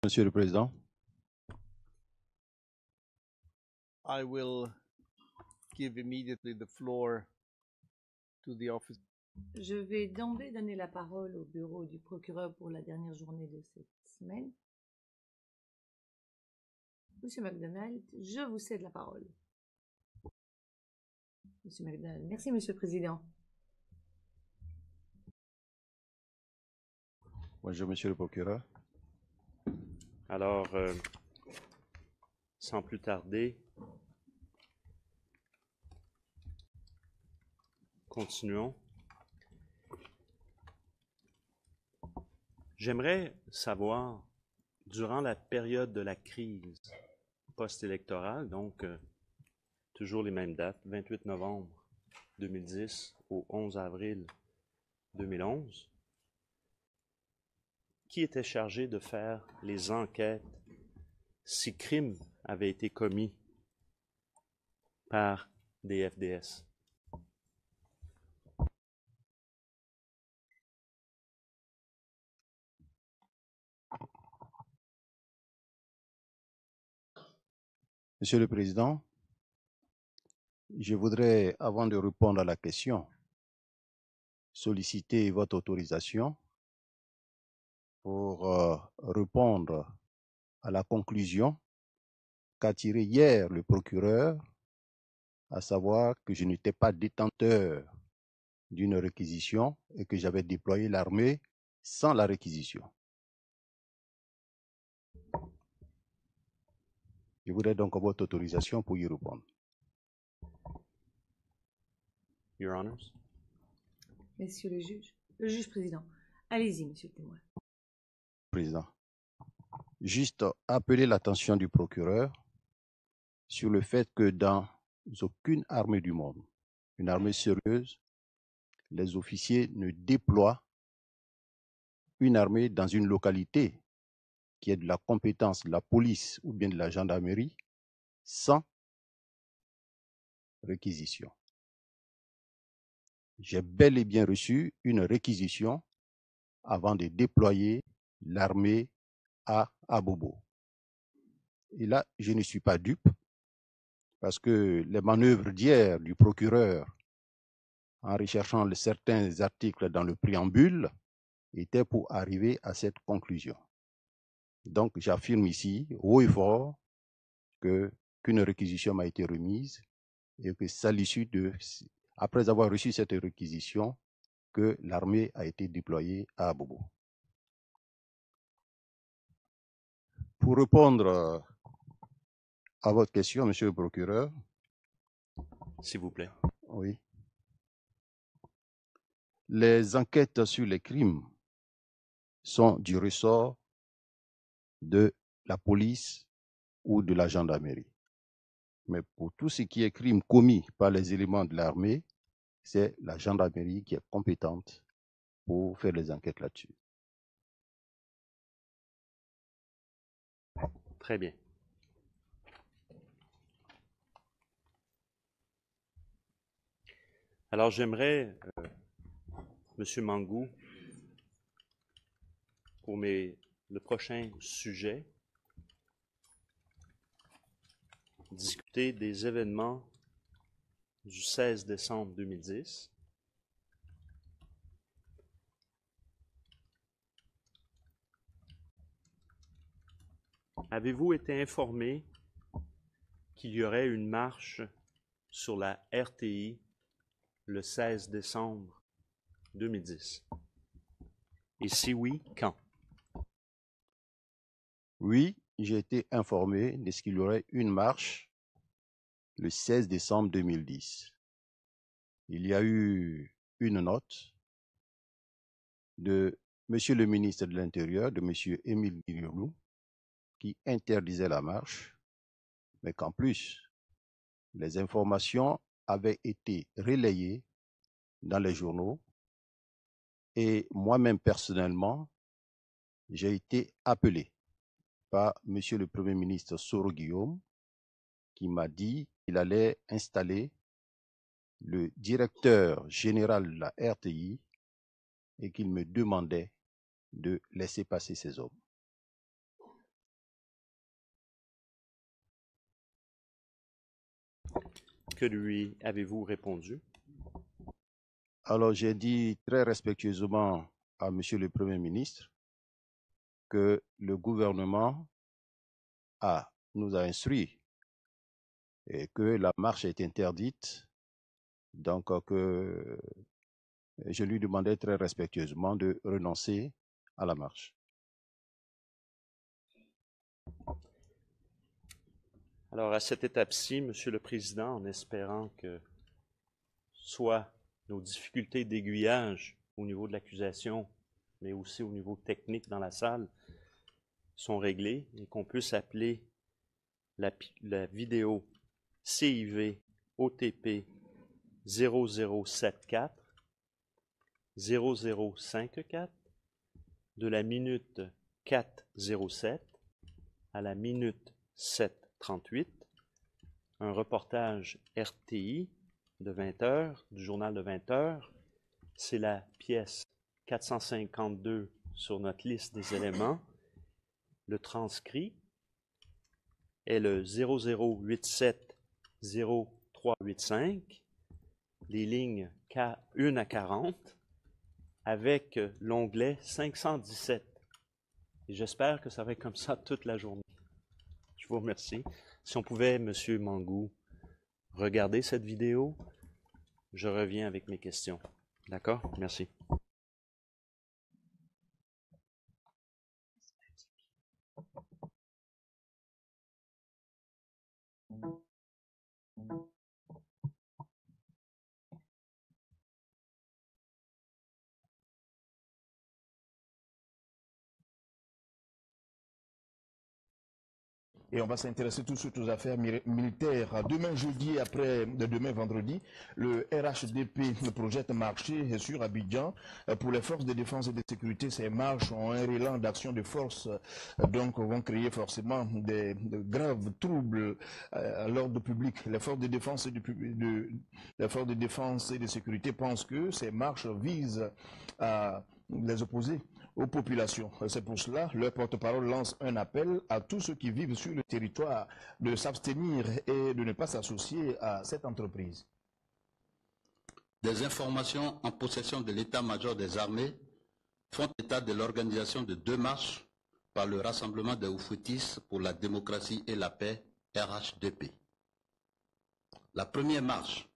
Monsieur le Président. I will give immediately the floor to the office. Je vais d'emblée donner la parole au bureau du procureur pour la dernière journée de cette semaine. Monsieur McDonald, je vous cède la parole. Monsieur McDonald, merci Monsieur le Président. Bonjour, Monsieur le procureur. Alors, sans plus tarder, continuons. J'aimerais savoir, durant la période de la crise post-électorale, donc toujours les mêmes dates, 28 novembre 2010 au 11 avril 2011, qui était chargé de faire les enquêtes si crime avait été commis par des FDS? Monsieur le Président, je voudrais, avant de répondre à la question, solliciter votre autorisation pour répondre à la conclusion qu'a tirée hier le procureur, à savoir que je n'étais pas détenteur d'une réquisition et que j'avais déployé l'armée sans la réquisition. Je voudrais donc votre autorisation pour y répondre. Your Honors. Messieurs le juge président, allez-y, Monsieur le témoin. Président, juste appeler l'attention du procureur sur le fait que dans aucune armée du monde, une armée sérieuse, les officiers ne déploient une armée dans une localité qui est de la compétence de la police ou bien de la gendarmerie sans réquisition. J'ai bel et bien reçu une réquisition avant de déployer l'armée à Abobo. Et là, je ne suis pas dupe parce que les manœuvres d'hier du procureur en recherchant certains articles dans le préambule étaient pour arriver à cette conclusion. Donc, j'affirme ici, haut et fort, qu'une réquisition m'a été remise et que c'est à l'issue après avoir reçu cette réquisition, que l'armée a été déployée à Abobo. Pour répondre à votre question, Monsieur le procureur. S'il vous plaît. Oui. Les enquêtes sur les crimes sont du ressort de la police ou de la gendarmerie. Mais pour tout ce qui est crime commis par les éléments de l'armée, c'est la gendarmerie qui est compétente pour faire les enquêtes là-dessus. Très bien. Alors, j'aimerais, M. Mangou, pour le prochain sujet, discuter des événements du 16 décembre 2010. Avez-vous été informé qu'il y aurait une marche sur la RTI le 16 décembre 2010? Et si oui, quand? Oui, j'ai été informé de ce qu'il y aurait une marche le 16 décembre 2010. Il y a eu une note de Monsieur le ministre de l'Intérieur, de Monsieur Émile Guillermou, qui interdisait la marche, mais qu'en plus, les informations avaient été relayées dans les journaux et moi-même personnellement, j'ai été appelé par Monsieur le Premier ministre Soro Guillaume qui m'a dit qu'il allait installer le directeur général de la RTI et qu'il me demandait de laisser passer ces hommes. Que lui avez-vous répondu? Alors, j'ai dit très respectueusement à Monsieur le Premier ministre que le gouvernement nous a instruit et que la marche est interdite. Donc, que je lui demandais très respectueusement de renoncer à la marche. Alors, à cette étape-ci, Monsieur le Président, en espérant que soit nos difficultés d'aiguillage au niveau de l'accusation, mais aussi au niveau technique dans la salle, sont réglées et qu'on puisse appeler la vidéo CIV OTP 0074 0054 de la minute 4:07 à la minute 7:38, un reportage RTI de 20 heures, du journal de 20 heures. C'est la pièce 452 sur notre liste des éléments. Le transcrit est le 0087 0385, les lignes 1 à 40, avec l'onglet 517. Et j'espère que ça va être comme ça toute la journée. Je vous remercie. Si on pouvait, M. Mangou, regarder cette vidéo, je reviens avec mes questions. D'accord? Merci. Et on va s'intéresser tout de suite aux affaires militaires. Demain jeudi, demain vendredi, le RHDP projette marcher sur Abidjan. Pour les forces de défense et de sécurité, ces marches ont un élan d'action de force, donc vont créer forcément de graves troubles à l'ordre public. Les forces de défense et de sécurité pensent que ces marches visent à les opposer aux populations. C'est pour cela, leur porte-parole lance un appel à tous ceux qui vivent sur le territoire de s'abstenir et de ne pas s'associer à cette entreprise. Des informations en possession de l'état-major des armées font état de l'organisation de 2 marches par le Rassemblement des Oufoutis pour la démocratie et la paix, RHDP. La première marche,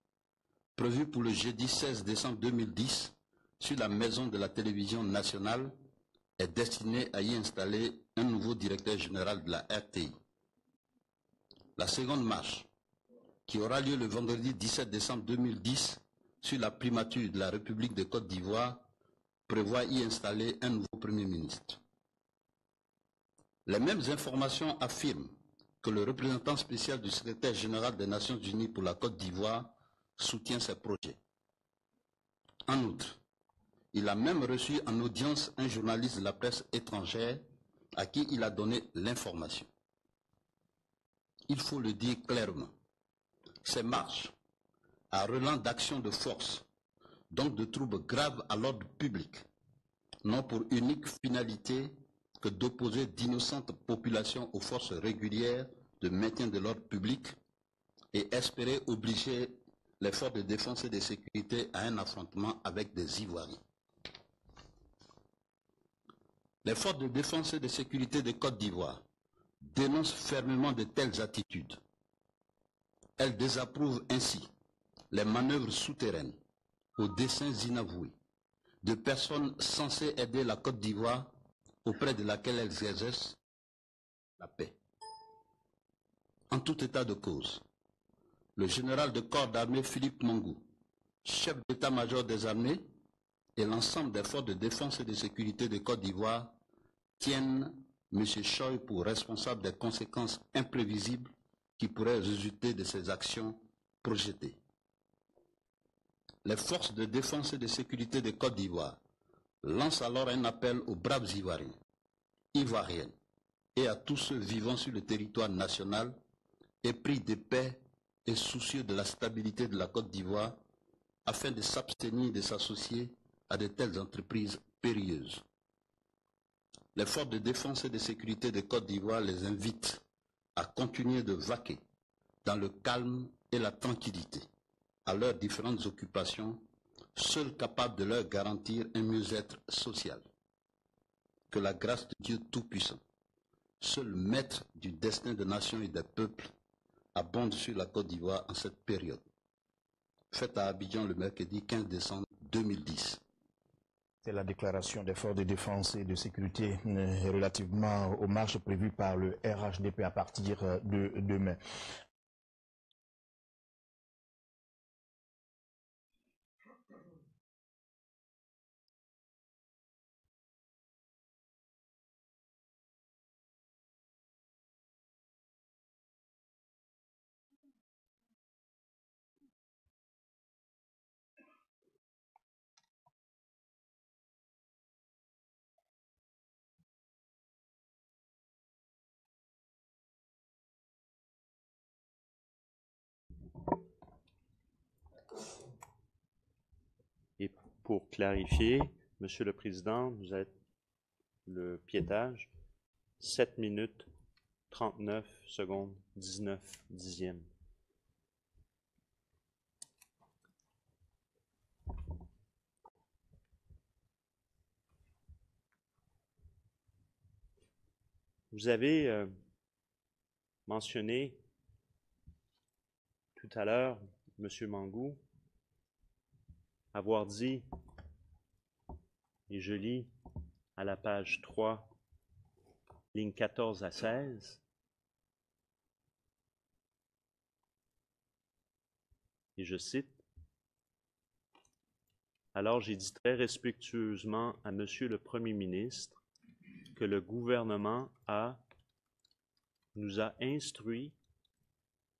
prévue pour le jeudi 16 décembre 2010 sur la maison de la télévision nationale, est destiné à y installer un nouveau directeur général de la RTI. La seconde marche, qui aura lieu le vendredi 17 décembre 2010 sur la primature de la République de Côte d'Ivoire, prévoit y installer un nouveau Premier ministre. Les mêmes informations affirment que le représentant spécial du secrétaire général des Nations Unies pour la Côte d'Ivoire soutient ces projets. En outre, il a même reçu en audience un journaliste de la presse étrangère à qui il a donné l'information. Il faut le dire clairement, ces marches, à relent d'actions de force, donc de troubles graves à l'ordre public, n'ont pour unique finalité que d'opposer d'innocentes populations aux forces régulières de maintien de l'ordre public et espérer obliger les forces de défense et de sécurité à un affrontement avec des Ivoiriens. Les forces de défense et de sécurité de Côte d'Ivoire dénoncent fermement de telles attitudes. Elles désapprouvent ainsi les manœuvres souterraines aux desseins inavoués de personnes censées aider la Côte d'Ivoire auprès de laquelle elles exercent la paix. En tout état de cause, le général de corps d'armée Philippe Mangou, chef d'état-major des armées, et l'ensemble des forces de défense et de sécurité de Côte d'Ivoire tiennent M. Choy pour responsable des conséquences imprévisibles qui pourraient résulter de ces actions projetées. Les forces de défense et de sécurité de Côte d'Ivoire lancent alors un appel aux braves Ivoiriens, Ivoiriennes et à tous ceux vivant sur le territoire national, épris de paix et soucieux de la stabilité de la Côte d'Ivoire, afin de s'abstenir de s'associer à de telles entreprises périlleuses. Les forces de défense et de sécurité de Côte d'Ivoire les invitent à continuer de vaquer dans le calme et et la tranquillité à leurs différentes occupations, seuls capables de leur garantir un mieux-être social. Que la grâce de Dieu Tout-Puissant, seul maître du destin des nations et des peuples, abonde sur la Côte d'Ivoire en cette période. Faite à Abidjan le mercredi 15 décembre 2010. C'est la déclaration des forces de défense et de sécurité relativement aux marches prévues par le RHDP à partir de demain. Et pour clarifier, Monsieur le Président, vous êtes le piétage, 7 minutes, 39 secondes, 19 dixièmes. Vous avez mentionné tout à l'heure, Monsieur Mangou, avoir dit, et je lis à la page 3, ligne 14 à 16, et je cite, « Alors j'ai dit très respectueusement à Monsieur le Premier ministre que le gouvernement nous a instruits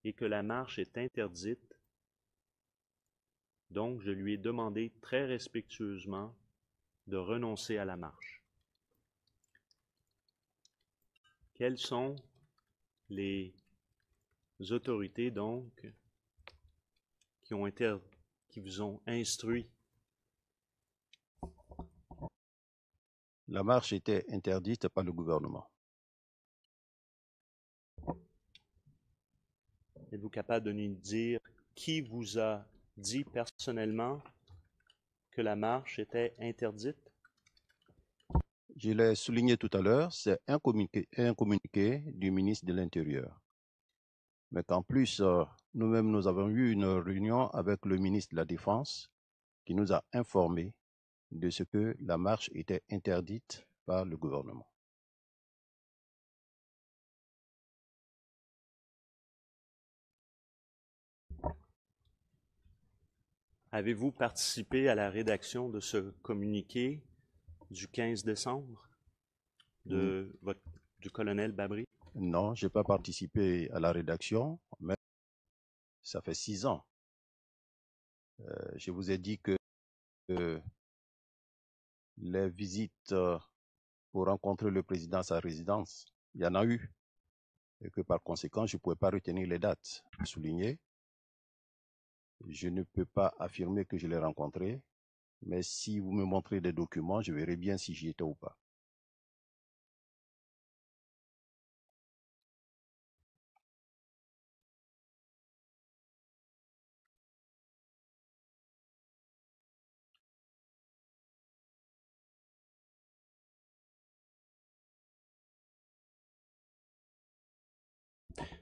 et que la marche est interdite. Donc, je lui ai demandé très respectueusement de renoncer à la marche. » Quelles sont les autorités, donc, qui vous ont instruit? La marche était interdite par le gouvernement. Êtes-vous capable de nous dire qui vous a dit personnellement que la marche était interdite? Je l'ai souligné tout à l'heure, c'est un communiqué du ministre de l'Intérieur. Mais qu'en plus, nous-mêmes, nous avons eu une réunion avec le ministre de la Défense qui nous a informé de ce que la marche était interdite par le gouvernement. Avez-vous participé à la rédaction de ce communiqué du 15 décembre du colonel Babry? Non, je n'ai pas participé à la rédaction, mais ça fait 6 ans. Je vous ai dit que les visites pour rencontrer le président à sa résidence, il y en a eu. Et que par conséquent, je ne pouvais pas retenir les dates soulignées. Je ne peux pas affirmer que je l'ai rencontré, mais si vous me montrez des documents, je verrai bien si j'y étais ou pas.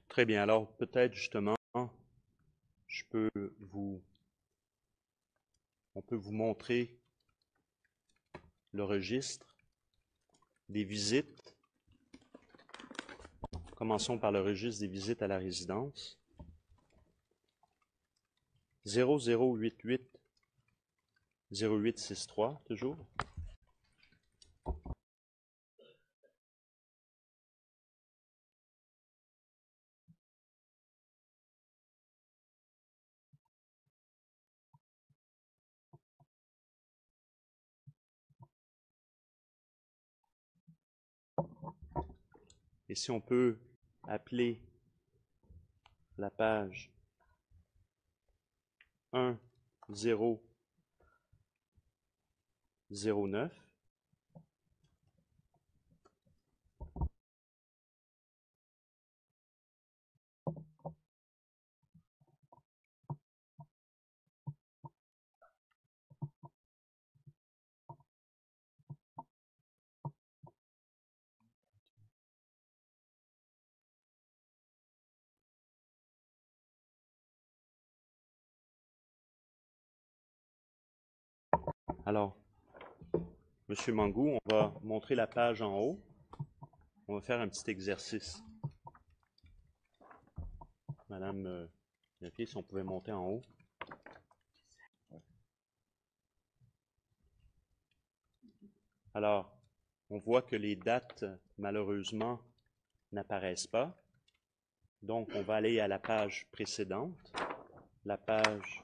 Très bien. Alors, peut-être justement, on peut vous montrer le registre des visites. Commençons par le registre des visites à la résidence. 0088 0863, toujours. Et si on peut appeler la page 1009, Alors, M. Mangou, on va montrer la page en haut. On va faire un petit exercice. Madame Leffier, si on pouvait monter en haut. Alors, on voit que les dates, malheureusement, n'apparaissent pas. Donc, on va aller à la page précédente, la page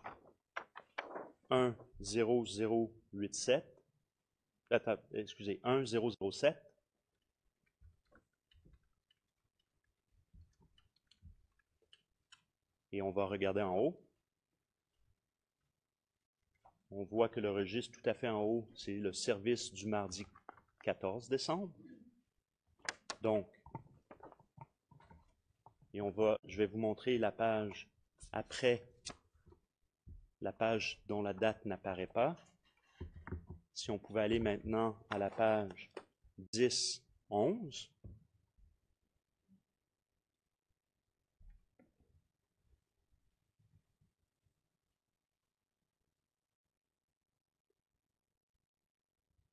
10087. Excusez, 1007. Et on va regarder en haut. On voit que le registre tout à fait en haut, c'est le service du mardi 14 décembre. Donc, et je vais vous montrer la page après, la page dont la date n'apparaît pas. Si on pouvait aller maintenant à la page 10-11.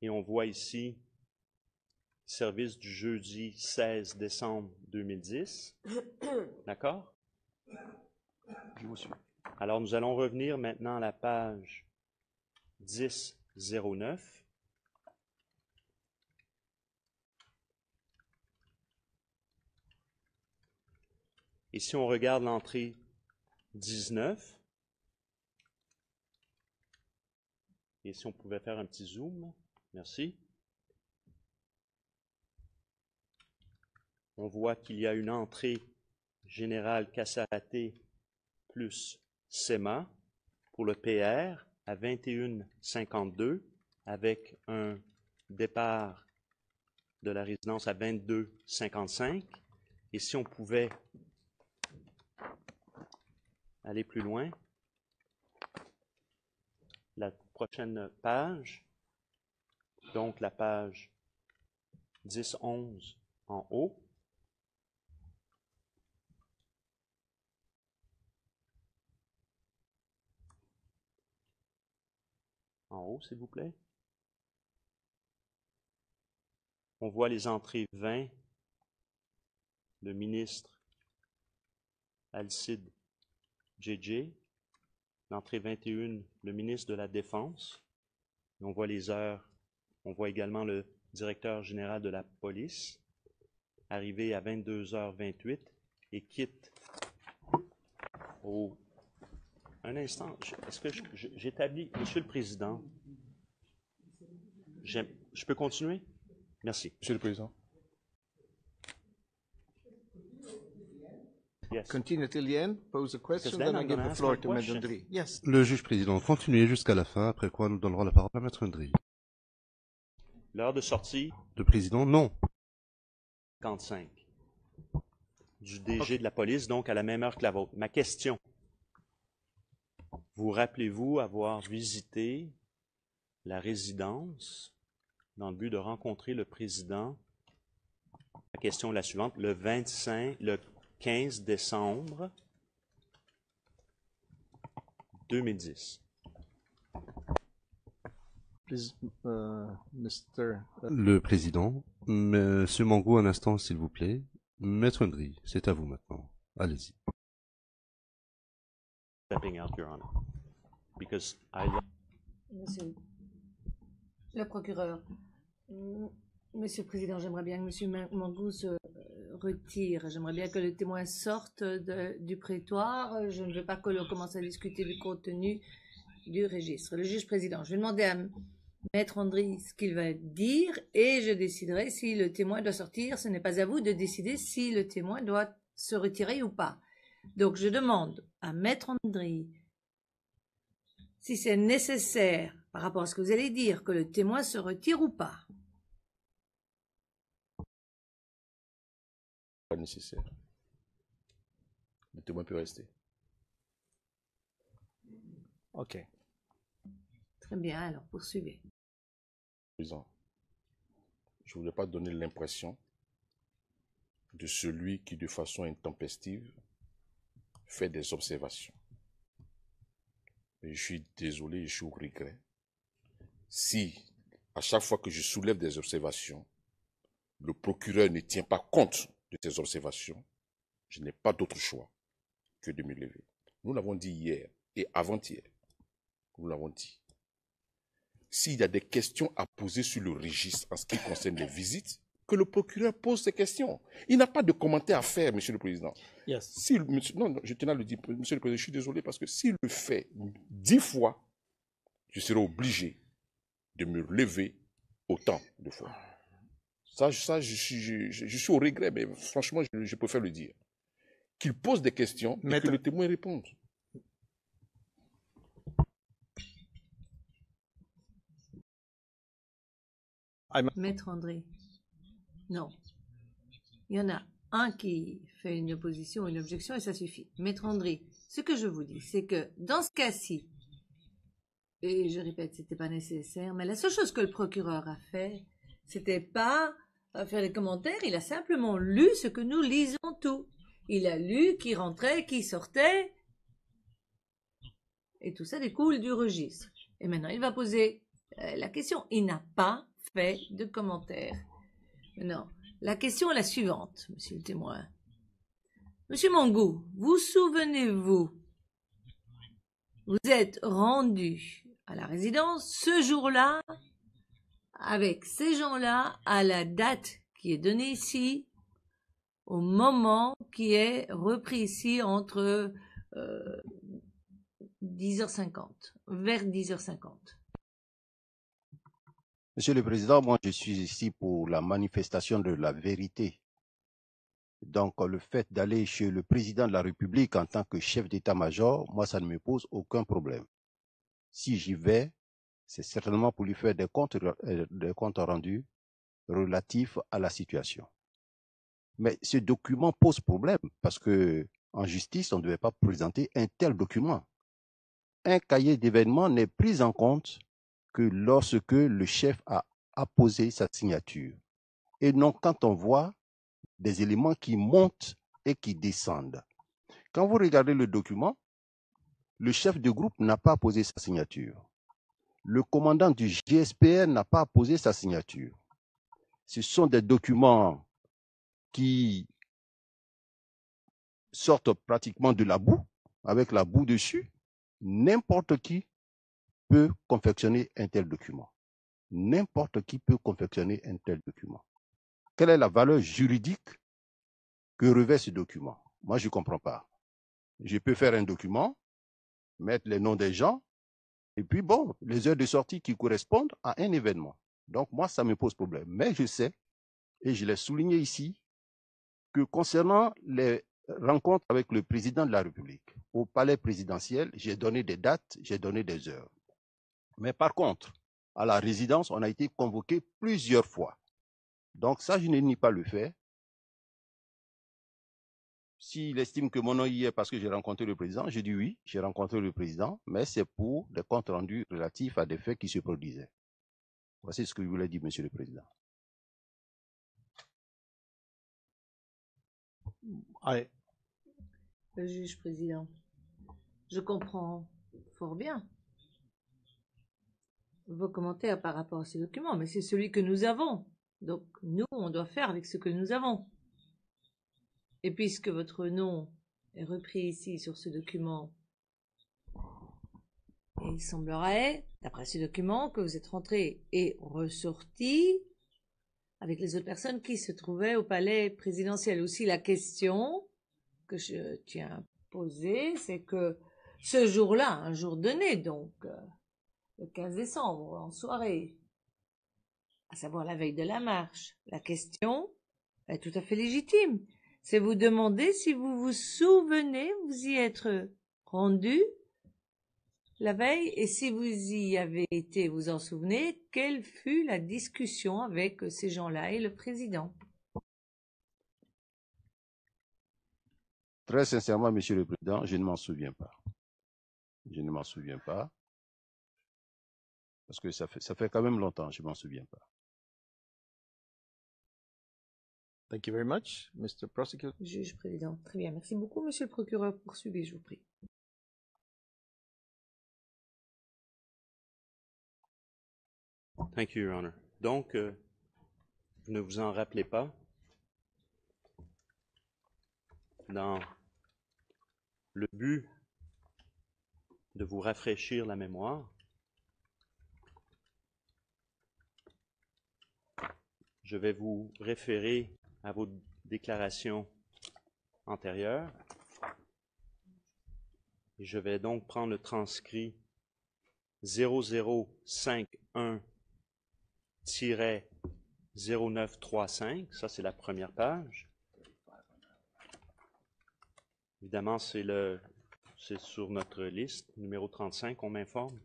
Et on voit ici service du jeudi 16 décembre 2010. D'accord? Je vous suis. Alors, nous allons revenir maintenant à la page 1009. Et si on regarde l'entrée 19, et si on pouvait faire un petit zoom, merci. On voit qu'il y a une entrée générale Cassaraté plus SEMA pour le PR à 21h52 avec un départ de la résidence à 22h55. Et si on pouvait aller plus loin, la prochaine page, donc la page 10-11 en haut. En haut, s'il vous plaît. On voit les entrées 20, le ministre Alcide JJ. L'entrée 21, le ministre de la Défense. Et on voit les heures. On voit également le directeur général de la police, arrivé à 22h28 et quitte au... Un instant, est-ce que j'établis... Monsieur le Président, je peux continuer? Merci. Monsieur le Président. Yes. Continue till the end, pose a question, then I give the floor to Maître Ndri. Yes. Le juge président, continuez jusqu'à la fin, après quoi nous donnerons la parole à Maître Ndri. L'heure de sortie? Le président, non. 55. Du DG de la police, donc à la même heure que la vôtre. Ma question. Vous rappelez-vous avoir visité la résidence dans le but de rencontrer le président? La question est la suivante. Le 15 décembre 2010. Le président, Monsieur Mangou, un instant, s'il vous plaît. Maître Ndri, c'est à vous maintenant. Allez-y. Stepping out, Your Honor. Because Monsieur le procureur, Monsieur le Président, j'aimerais bien que Monsieur Mangou se retire. J'aimerais bien que le témoin sorte du prétoire. Je ne veux pas que l'on commence à discuter du contenu du registre. Le juge président, je vais demander à Maître Ndri ce qu'il va dire et je déciderai si le témoin doit sortir. Ce n'est pas à vous de décider si le témoin doit se retirer ou pas. Donc je demande à Maître Ndri si c'est nécessaire par rapport à ce que vous allez dire que le témoin se retire ou pas. Pas nécessaire. Le témoin peut rester. Ok. Très bien, alors poursuivez. Président, je ne voulais pas donner l'impression de celui qui, de façon intempestive, fait des observations. Mais je suis désolé, je suis au regret si, à chaque fois que je soulève des observations, le procureur ne tient pas compte de ces observations, je n'ai pas d'autre choix que de me lever. Nous l'avons dit hier et avant-hier. Nous l'avons dit. S'il y a des questions à poser sur le registre en ce qui concerne les visites, que le procureur pose ces questions. Il n'a pas de commentaire à faire, Monsieur le Président. Yes. Si, non, je tenais à le dire, Monsieur le Président, je suis désolé parce que s'il le fait 10 fois, je serai obligé de me lever autant de fois. Ça je suis au regret, mais franchement, je préfère le dire. Qu'il pose des questions et que le témoin réponde. Maître André, non. Il y en a un qui fait une opposition, une objection, et ça suffit. Maître André, ce que je vous dis, c'est que dans ce cas-ci, et je répète, c'était pas nécessaire, mais la seule chose que le procureur a fait, c'était pas faire des commentaires, il a simplement lu ce que nous lisons tout. Il a lu qui rentrait, qui sortait, et tout ça découle du registre. Et maintenant, il va poser la question. Il n'a pas fait de commentaires. Non. La question est la suivante, monsieur le témoin. Monsieur Mangou, vous souvenez-vous, vous êtes rendu à la résidence ce jour-là, avec ces gens-là, à la date qui est donnée ici, au moment qui est repris ici entre 10h50, vers 10h50. Monsieur le Président, moi je suis ici pour la manifestation de la vérité. Donc le fait d'aller chez le Président de la République en tant que chef d'état-major, moi ça ne me pose aucun problème. Si j'y vais, c'est certainement pour lui faire des comptes rendus relatifs à la situation. Mais ce document pose problème parce que en justice, on ne devait pas présenter un tel document. Un cahier d'événements n'est pris en compte que lorsque le chef a apposé sa signature. Et non quand on voit des éléments qui montent et qui descendent. Quand vous regardez le document, le chef de groupe n'a pas posé sa signature. Le commandant du GSPN n'a pas posé sa signature. Ce sont des documents qui sortent pratiquement de la boue, avec la boue dessus. N'importe qui peut confectionner un tel document. N'importe qui peut confectionner un tel document. Quelle est la valeur juridique que revêt ce document? Moi, je ne comprends pas. Je peux faire un document, mettre les noms des gens, et puis bon, les heures de sortie qui correspondent à un événement. Donc moi, ça me pose problème. Mais je sais, et je l'ai souligné ici, que concernant les rencontres avec le président de la République, au palais présidentiel, j'ai donné des dates, j'ai donné des heures. Mais par contre, à la résidence, on a été convoqué plusieurs fois. Donc ça, je ne nie pas le fait. S'il estime que mon nom y est parce que j'ai rencontré le président, je dis oui, j'ai rencontré le président, mais c'est pour des comptes rendus relatifs à des faits qui se produisaient. Voici ce que je voulais dire, Monsieur le Président. Le juge président, je comprends fort bien vos commentaires par rapport à ces documents, mais c'est celui que nous avons. Donc, nous, on doit faire avec ce que nous avons. Et puisque votre nom est repris ici sur ce document, et il semblerait, d'après ce document, que vous êtes rentré et ressorti avec les autres personnes qui se trouvaient au palais présidentiel. Aussi, la question que je tiens à poser, c'est que ce jour-là, un jour donné, donc le 15 décembre, en soirée, à savoir la veille de la marche, la question est tout à fait légitime. C'est vous demander si vous vous souvenez vous y être rendu la veille et si vous y avez été, vous en souvenez, quelle fut la discussion avec ces gens-là et le président? Très sincèrement, Monsieur le Président, je ne m'en souviens pas. Je ne m'en souviens pas. Parce que ça fait quand même longtemps, je ne m'en souviens pas. Thank you very much, Mr. Prosecutor. Juge président. Très bien. Merci beaucoup, Monsieur le procureur. Poursuivez, je vous prie. Thank you, Your Honor. Donc, vous ne vous en rappelez pas? Dans le but de vous rafraîchir la mémoire, je vais vous référer à vos déclarations antérieures. Et je vais donc prendre le transcrit 0051-0935, ça c'est la première page. Évidemment, c'est sur notre liste, numéro 35, on m'informe.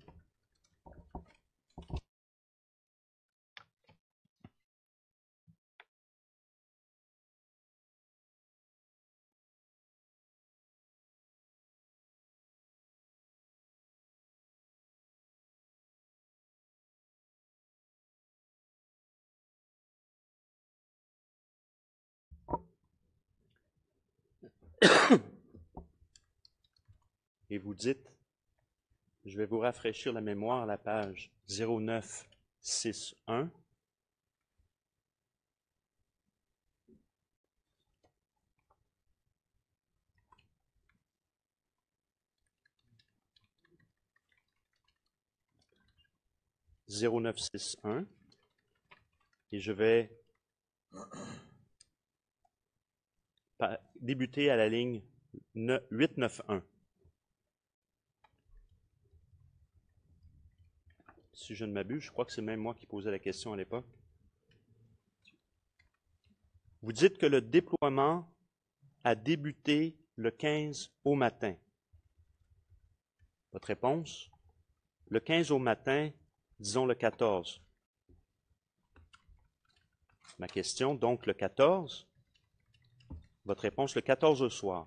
Et vous dites, je vais vous rafraîchir la mémoire à la page 0961. Et je vais débuter à la ligne 891. Si je ne m'abuse, je crois que c'est même moi qui posais la question à l'époque. Vous dites que le déploiement a débuté le 15 au matin. Votre réponse? Le 15 au matin, disons le 14. Ma question, donc le 14. Votre réponse, le 14 au soir.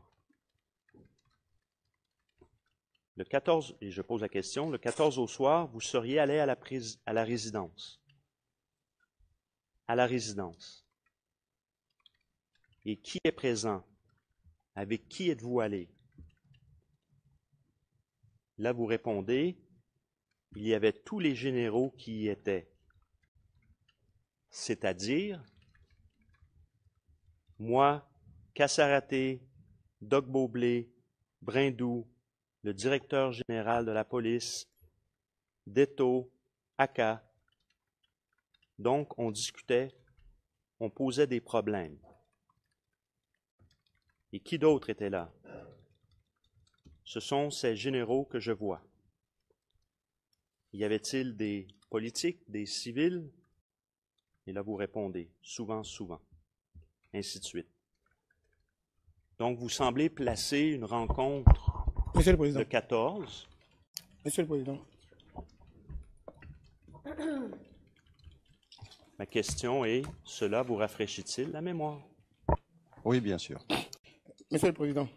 Le 14, et je pose la question, le 14 au soir, vous seriez allé à la résidence. À la résidence. Et qui est présent? Avec qui êtes-vous allé? Là, vous répondez, il y avait tous les généraux qui y étaient. C'est-à-dire, moi, Kassaraté, Doc Beaublé, Brindou, le directeur général de la police, Detto, Aka. Donc, on discutait, on posait des problèmes. Et qui d'autre était là? Ce sont ces généraux que je vois. Y avait-il des politiques, des civils? Et là, vous répondez, souvent, souvent. Ainsi de suite. Donc, vous semblez placer une rencontre Monsieur le Président. le 14. Monsieur le Président. Ma question est, cela vous rafraîchit-il la mémoire? Oui, bien sûr. Monsieur le Président,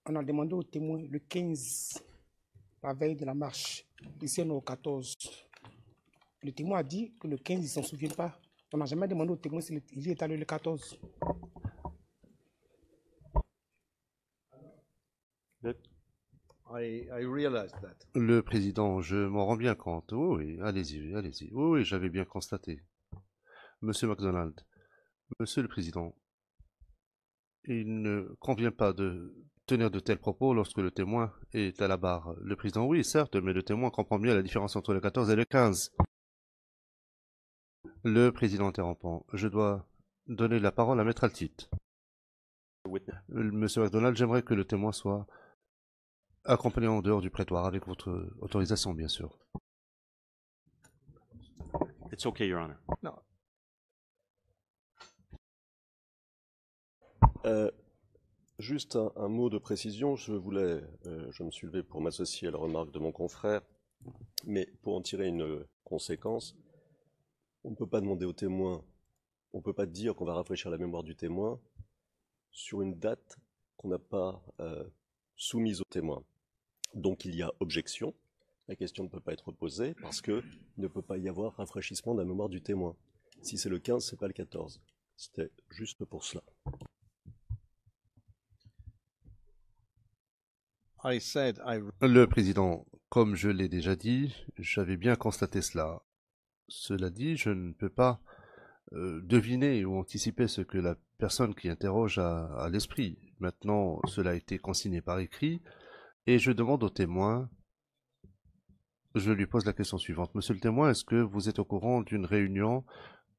on a demandé aux témoins le 15, la veille de la marche. Ici, on est au 14. Le témoin a dit que le 15, il ne s'en souvient pas. On n'a jamais demandé aux témoins s'il y est allé le 14. Le président, je m'en rends bien compte. Oui, allez-y, allez-y. Oui, j'avais bien constaté. Monsieur MacDonald, monsieur le président, il ne convient pas de tenir de tels propos lorsque le témoin est à la barre. Le président, oui, certes, mais le témoin comprend bien la différence entre le 14 et le 15. Le président interrompant, je dois donner la parole à Maître Altit. Monsieur MacDonald, j'aimerais que le témoin soit accompagné en dehors du prétoire, avec votre autorisation, bien sûr. It's okay, Your Honor. Non. Juste un mot de précision. Je me suis levé pour m'associer à la remarque de mon confrère, mais pour en tirer une conséquence, on ne peut pas demander au témoin, on ne peut pas dire qu'on va rafraîchir la mémoire du témoin sur une date qu'on n'a pas soumise au témoin. Donc il y a objection, la question ne peut pas être posée parce qu'il ne peut pas y avoir rafraîchissement de la mémoire du témoin. Si c'est le 15, ce n'est pas le 14. C'était juste pour cela. Le président, comme je l'ai déjà dit, j'avais bien constaté cela. Cela dit, je ne peux pas deviner ou anticiper ce que la personne qui interroge a à l'esprit. Maintenant, cela a été consigné par écrit et je demande au témoin, je lui pose la question suivante. Monsieur le témoin, est-ce que vous êtes au courant d'une réunion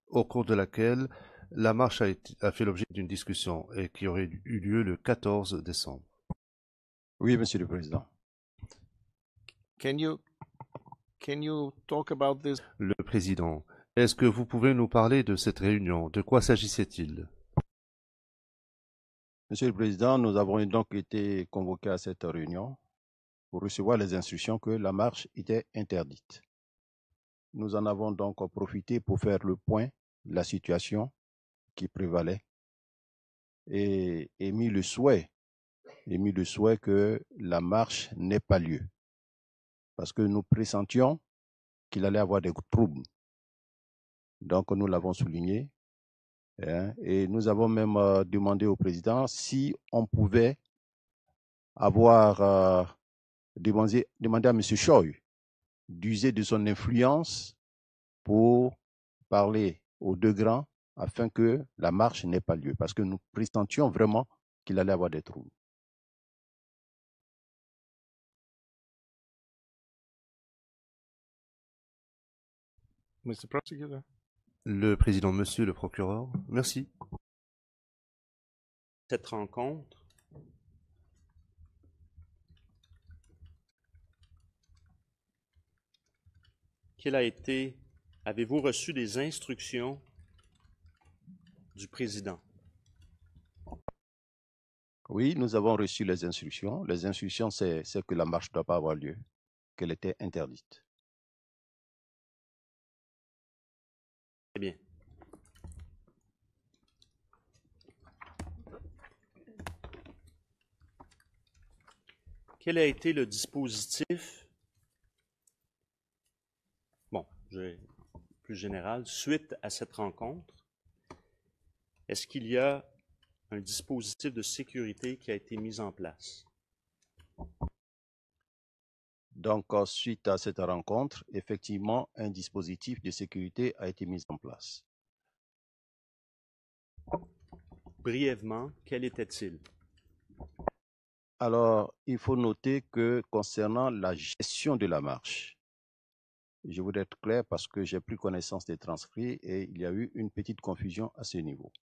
au cours de laquelle la marche a fait l'objet d'une discussion et qui aurait eu lieu le 14 décembre? Oui, Monsieur le Président. Can you talk about this? Le président, est-ce que vous pouvez nous parler de cette réunion? De quoi s'agissait-il? Monsieur le Président, nous avons donc été convoqués à cette réunion pour recevoir les instructions que la marche était interdite. Nous en avons donc profité pour faire le point de la situation qui prévalait et émis le souhait que la marche n'ait pas lieu. Parce que nous pressentions qu'il allait y avoir des troubles. Donc nous l'avons souligné. Et nous avons même demandé au président si on pouvait avoir demandé à M. Choi d'user de son influence pour parler aux deux grands afin que la marche n'ait pas lieu. Parce que nous pressentions vraiment qu'il allait y avoir des troubles. Mr. Prosecutor. Le président, monsieur le procureur, merci. Cette rencontre, avez-vous reçu des instructions du président? Oui, nous avons reçu les instructions. Les instructions, c'est que la marche ne doit pas avoir lieu, qu'elle était interdite. Très bien. Quel a été le dispositif, plus général, suite à cette rencontre? Est-ce qu'il y a un dispositif de sécurité qui a été mis en place? Donc, suite à cette rencontre, effectivement, un dispositif de sécurité a été mis en place. Brièvement, quel était-il? Alors, il faut noter que concernant la gestion de la marche, je voudrais être clair parce que j'ai pris connaissance des transcrits et il y a eu une petite confusion à ce niveau.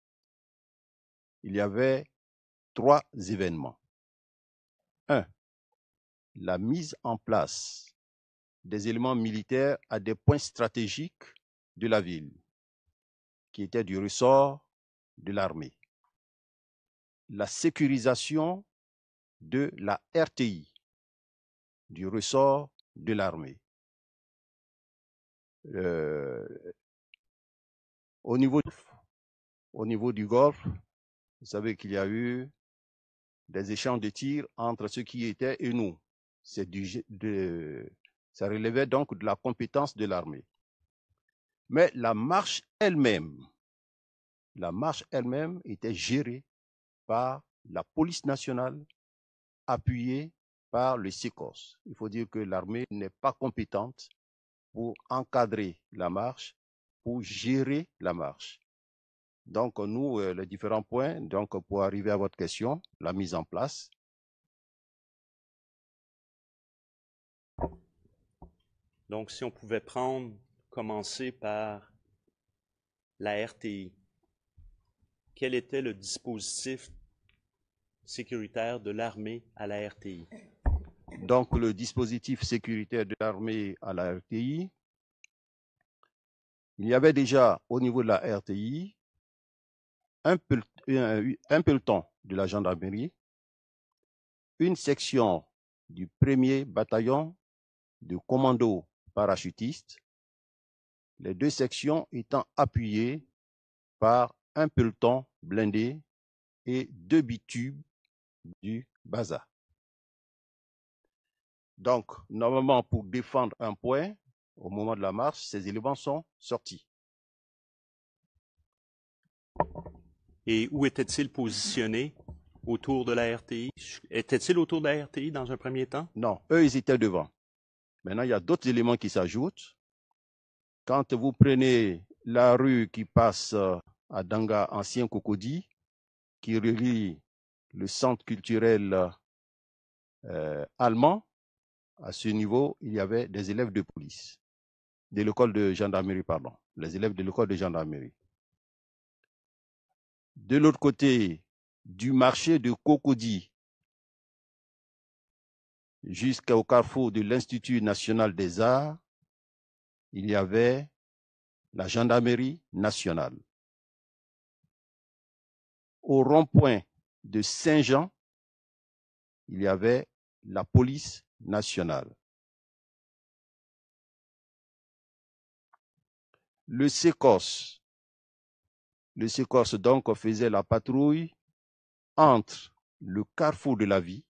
Il y avait 3 événements. 1. La mise en place des éléments militaires à des points stratégiques de la ville, qui étaient du ressort de l'armée. La sécurisation de la RTI, du ressort de l'armée. Au niveau du Golfe, vous savez qu'il y a eu des échanges de tirs entre ceux qui étaient et nous. Ça relevait donc de la compétence de l'armée. Mais la marche elle-même était gérée par la police nationale, appuyée par le SECOS. Il faut dire que l'armée n'est pas compétente pour encadrer la marche, pour gérer la marche. Donc, nous, les différents points, donc pour arriver à votre question, la mise en place. Donc, si on pouvait commencer par la RTI, quel était le dispositif sécuritaire de l'armée à la RTI? Donc, le dispositif sécuritaire de l'armée à la RTI, il y avait déjà au niveau de la RTI un peloton de la gendarmerie, une section du 1er bataillon de commando parachutistes, les 2 sections étant appuyées par un peloton blindé et 2 bitubes du BASA. Donc, normalement, pour défendre un point, au moment de la marche, ces éléments sont sortis. Et où étaient-ils positionnés autour de la RTI? Étaient-ils autour de la RTI dans un premier temps? Non, eux, ils étaient devant. Maintenant, il y a d'autres éléments qui s'ajoutent. Quand vous prenez la rue qui passe à Danga, ancien Cocody, qui relie le centre culturel allemand, à ce niveau, il y avait des élèves de police, de l'école de gendarmerie, pardon, les élèves de l'école de gendarmerie. De l'autre côté, du marché de Cocody jusqu'au carrefour de l'Institut national des arts, il y avait la gendarmerie nationale. Au rond-point de Saint-Jean, il y avait la police nationale. Le SECOS donc faisait la patrouille entre le carrefour de la vie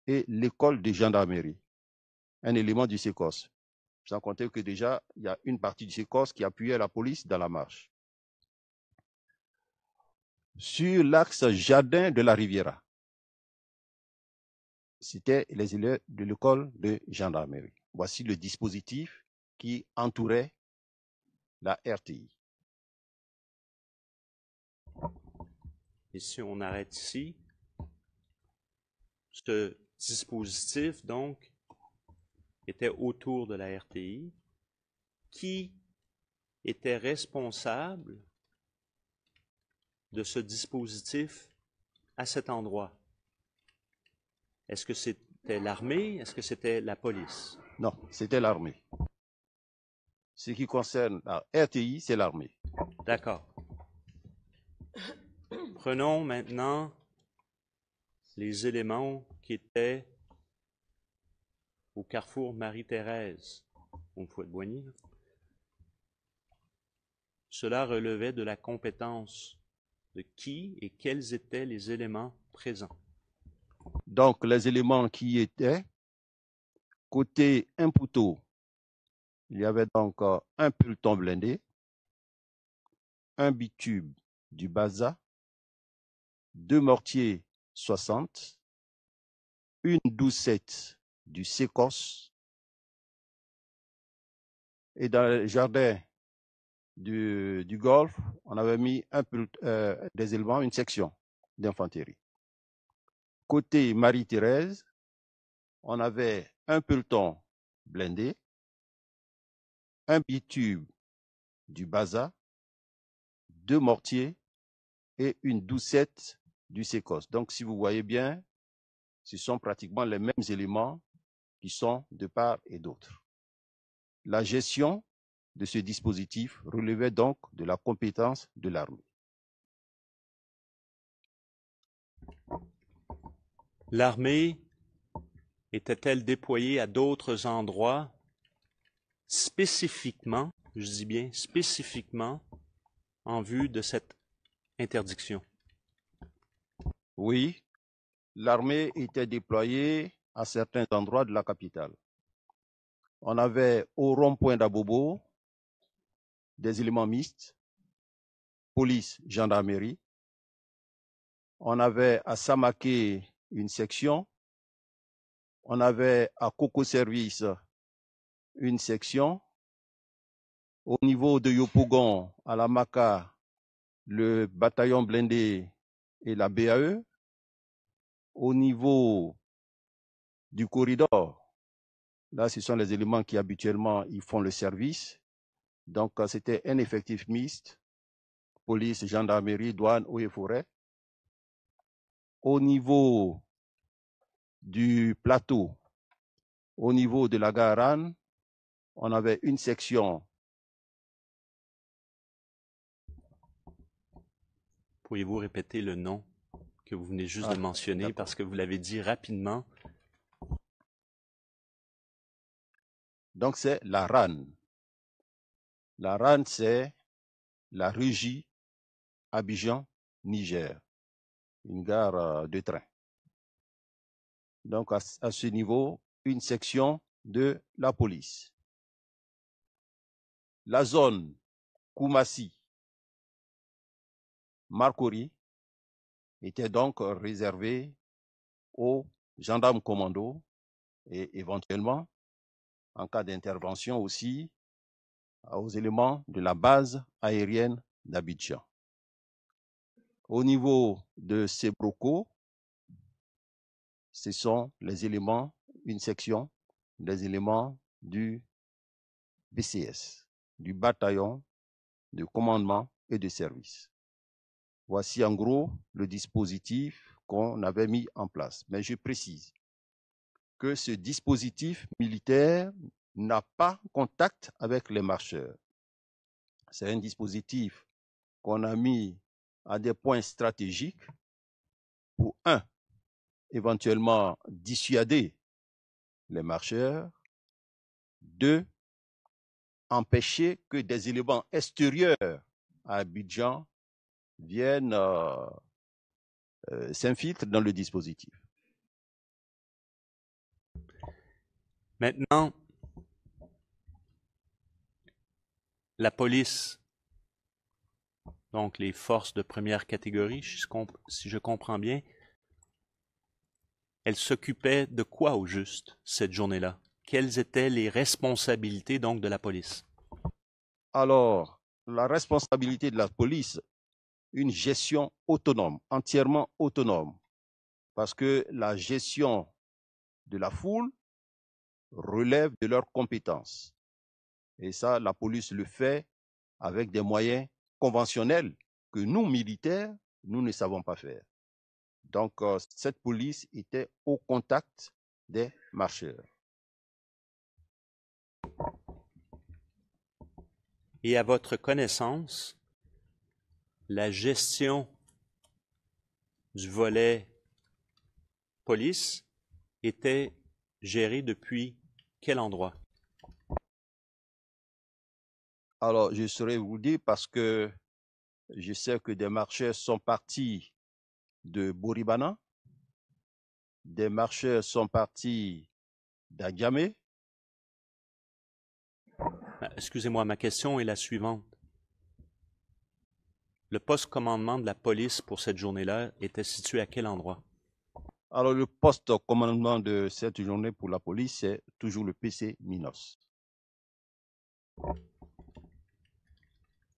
et l'école de gendarmerie, un élément du SECOS. Sans compter que déjà, il y a une partie du SECOS qui appuyait la police dans la marche. Sur l'axe Jardin de la Riviera, c'était les élèves de l'école de gendarmerie. Voici le dispositif qui entourait la RTI. Et si on arrête ici, ce dispositif, donc, était autour de la RTI. Qui était responsable de ce dispositif à cet endroit? Est-ce que c'était l'armée? Est-ce que c'était la police? Non, c'était l'armée. Ce qui concerne la RTI, c'est l'armée. D'accord. Prenons maintenant les éléments qui étaient au carrefour Marie-Thérèse, au Fouette-Boigny. Cela relevait de la compétence de qui et quels étaient les éléments présents? Donc, les éléments qui étaient, côté Impouto, il y avait donc un peloton blindé, un bitube du Baza, 2 mortiers 60, une 12-7 du SECOS, et dans le jardin du Golfe, on avait mis des éléments, une section d'infanterie. Côté Marie-Thérèse, on avait un peloton blindé, un bitube du Baza, 2 mortiers et une 12-7 du SECOS. Donc, si vous voyez bien, ce sont pratiquement les mêmes éléments qui sont de part et d'autre. La gestion de ce dispositif relevait donc de la compétence de l'armée. L'armée était-elle déployée à d'autres endroits spécifiquement, je dis bien spécifiquement, en vue de cette interdiction? Oui, l'armée était déployée à certains endroits de la capitale. On avait au rond-point d'Abobo des éléments mixtes, police, gendarmerie. On avait à Samaké une section. On avait à Coco Service une section. Au niveau de Yopougon, à la Maka, le bataillon blindé et la BAE. Au niveau du corridor, là, ce sont les éléments qui habituellement ils font le service. Donc, c'était un effectif mixte, police, gendarmerie, douane, eaux et forêt. Au niveau du plateau, au niveau de la Garonne, on avait une section. Pourriez-vous répéter le nom que vous venez juste de mentionner parce que vous l'avez dit rapidement? Donc, c'est la RAN. La RAN, c'est la Régie Abidjan, Niger, une gare de train. Donc, à ce niveau, une section de la police. La zone Koumassi, Marcory, était donc réservé aux gendarmes commandos et éventuellement, en cas d'intervention aussi, aux éléments de la base aérienne d'Abidjan. Au niveau de Sébroko, ce sont les éléments, une section des éléments du BCS, du bataillon de commandement et de service. Voici en gros le dispositif qu'on avait mis en place. Mais je précise que ce dispositif militaire n'a pas contact avec les marcheurs. C'est un dispositif qu'on a mis à des points stratégiques pour, un, éventuellement dissuader les marcheurs, deux, empêcher que des éléments extérieurs à Abidjan viennent s'infiltrent dans le dispositif. Maintenant, la police, donc les forces de première catégorie, si je comprends bien, elles s'occupaient de quoi au juste cette journée-là? Quelles étaient les responsabilités donc de la police? Alors, la responsabilité de la police, une gestion autonome, entièrement autonome, parce que la gestion de la foule relève de leurs compétences. Et ça, la police le fait avec des moyens conventionnels que nous, militaires, nous ne savons pas faire. Donc, cette police était au contact des marcheurs. Et à votre connaissance, la gestion du volet police était gérée depuis quel endroit? Alors, je saurais vous dire parce que je sais que des marcheurs sont partis de Boribana, des marcheurs sont partis d'Agamé. Excusez-moi, ma question est la suivante. Le poste-commandement de la police pour cette journée-là était situé à quel endroit? Alors, le poste-commandement de cette journée pour la police, c'est toujours le PC Minos.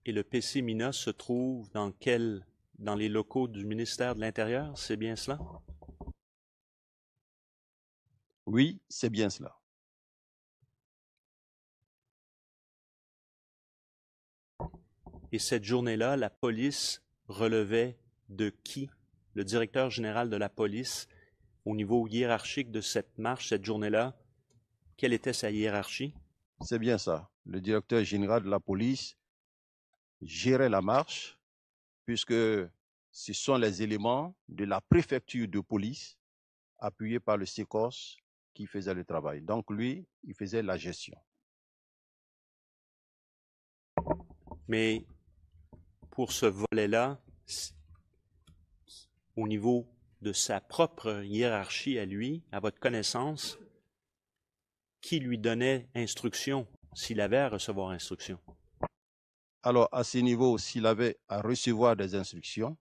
Et le PC Minos se trouve dans les locaux du ministère de l'Intérieur, c'est bien cela? Oui, c'est bien cela. Et cette journée-là, la police relevait de qui? Le directeur général de la police, au niveau hiérarchique de cette marche, cette journée-là, quelle était sa hiérarchie? C'est bien ça. Le directeur général de la police gérait la marche, puisque ce sont les éléments de la préfecture de police, appuyés par le SECOS, qui faisaient le travail. Donc lui, il faisait la gestion. Mais pour ce volet-là, au niveau de sa propre hiérarchie à lui, à votre connaissance, qui lui donnait instruction, s'il avait à recevoir instruction? Alors, à ce niveau, s'il avait à recevoir des instructions,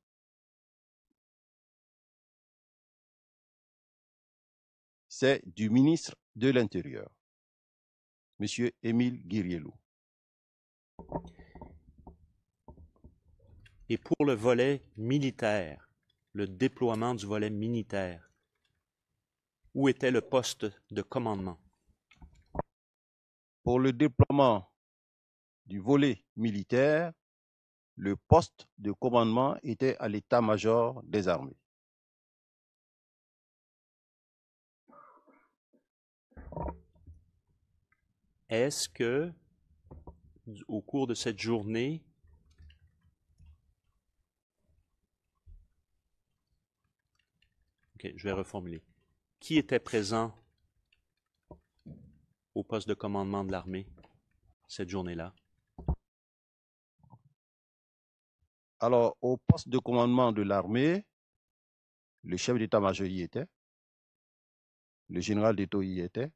c'est du ministre de l'Intérieur, M. Émile Guirielou. Et pour le volet militaire, le déploiement du volet militaire, où était le poste de commandement? Pour le déploiement du volet militaire, le poste de commandement était à l'état-major des armées. Est-ce que, au cours de cette journée, je vais reformuler. Qui était présent au poste de commandement de l'armée cette journée-là? Alors, au poste de commandement de l'armée, le chef d'état-major y était, le général d'État y était,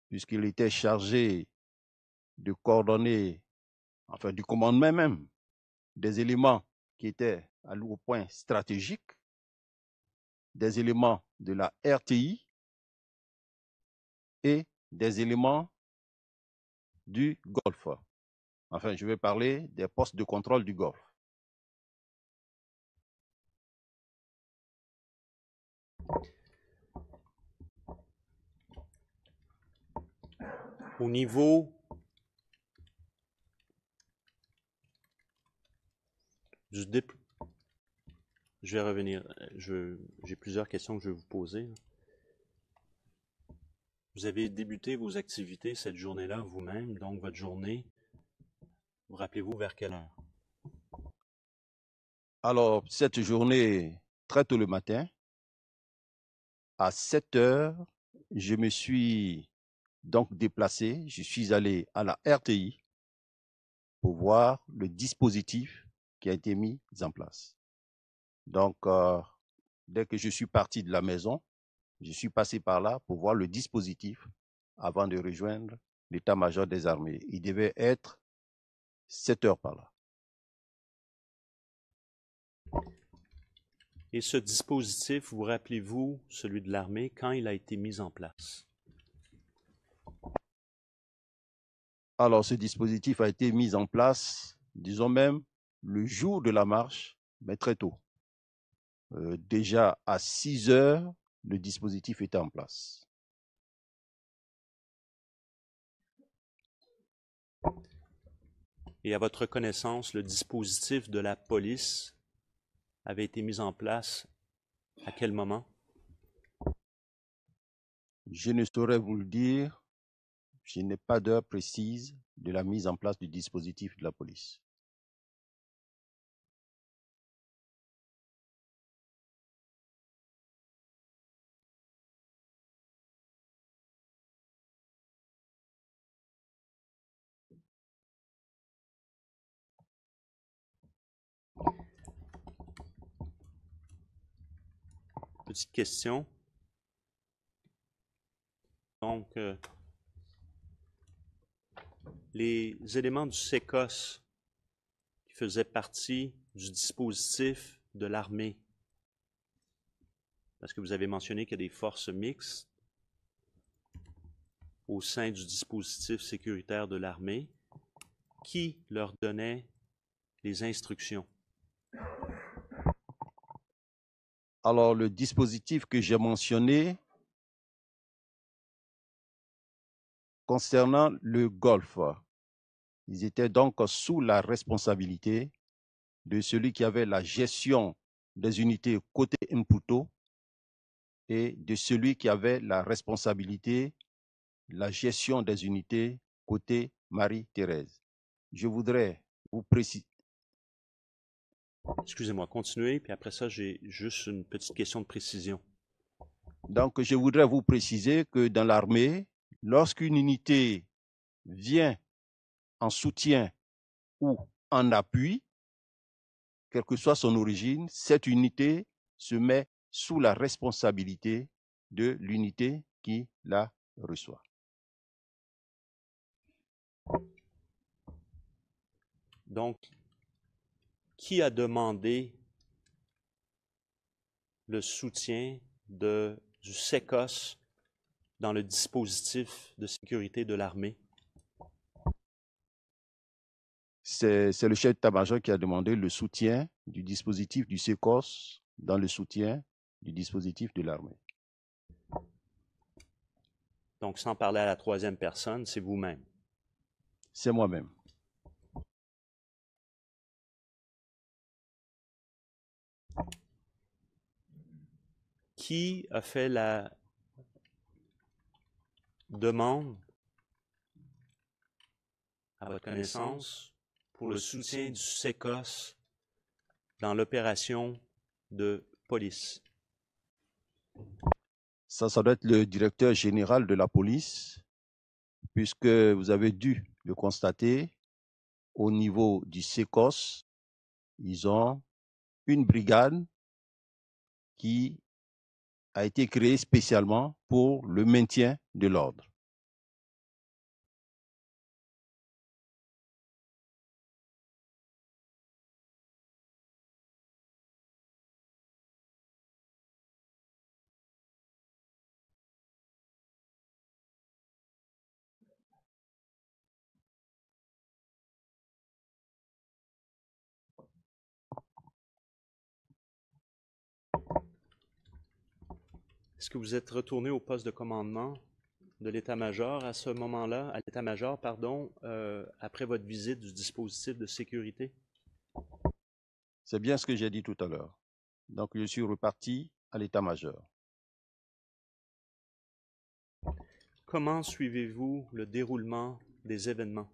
puisqu'il était chargé de coordonner, enfin du commandement même, des éléments qui étaient au point stratégique des éléments de la RTI et des éléments du Golfe. Enfin, je vais parler des postes de contrôle du Golfe. Au niveau du je vais revenir. J'ai plusieurs questions que je vais vous poser. Vous avez débuté vos activités cette journée-là vous-même, donc votre journée, vous rappelez-vous vers quelle heure? Alors, cette journée, très tôt le matin, à 7 heures, je me suis donc déplacé, je suis allé à la RTI pour voir le dispositif qui a été mis en place. Donc, dès que je suis parti de la maison, je suis passé par là pour voir le dispositif avant de rejoindre l'état-major des armées. Il devait être 7 heures par là. Et ce dispositif, vous rappelez-vous celui de l'armée, quand il a été mis en place? Alors, ce dispositif a été mis en place, disons même, le jour de la marche, mais très tôt. Déjà à 6 heures, le dispositif était en place. Et à votre connaissance, le dispositif de la police avait été mis en place à quel moment? Je ne saurais vous le dire. Je n'ai pas d'heure précise de la mise en place du dispositif de la police. Petite question. Donc, les éléments du SECOS qui faisaient partie du dispositif de l'armée, parce que vous avez mentionné qu'il y a des forces mixtes au sein du dispositif sécuritaire de l'armée, qui leur donnait les instructions? Alors, le dispositif que j'ai mentionné concernant le Golfe, ils étaient donc sous la responsabilité de celui qui avait la gestion des unités côté Mputo et de celui qui avait la responsabilité de la gestion des unités côté Marie-Thérèse. Je voudrais vous préciser. Excusez-moi, continuez, puis après ça, j'ai juste une petite question de précision. Donc, je voudrais vous préciser que dans l'armée, lorsqu'une unité vient en soutien ou en appui, quelle que soit son origine, cette unité se met sous la responsabilité de l'unité qui la reçoit. Donc, qui a demandé le soutien du SECOS dans le dispositif de sécurité de l'armée? C'est le chef d'état-major qui a demandé le soutien du dispositif du SECOS dans le soutien du dispositif de l'armée. Donc, sans parler à la troisième personne, c'est vous-même. C'est moi-même. Qui a fait la demande, à votre connaissance, pour le soutien du SECOS dans l'opération de police? Ça doit être le directeur général de la police, puisque vous avez dû le constater, au niveau du SECOS, ils ont une brigade qui a été créée spécialement pour le maintien de l'ordre. Est-ce que vous êtes retourné au poste de commandement de l'état-major à ce moment-là, à l'état-major, pardon, après votre visite du dispositif de sécurité? C'est bien ce que j'ai dit tout à l'heure. Donc, je suis reparti à l'état-major. Comment suivez-vous le déroulement des événements?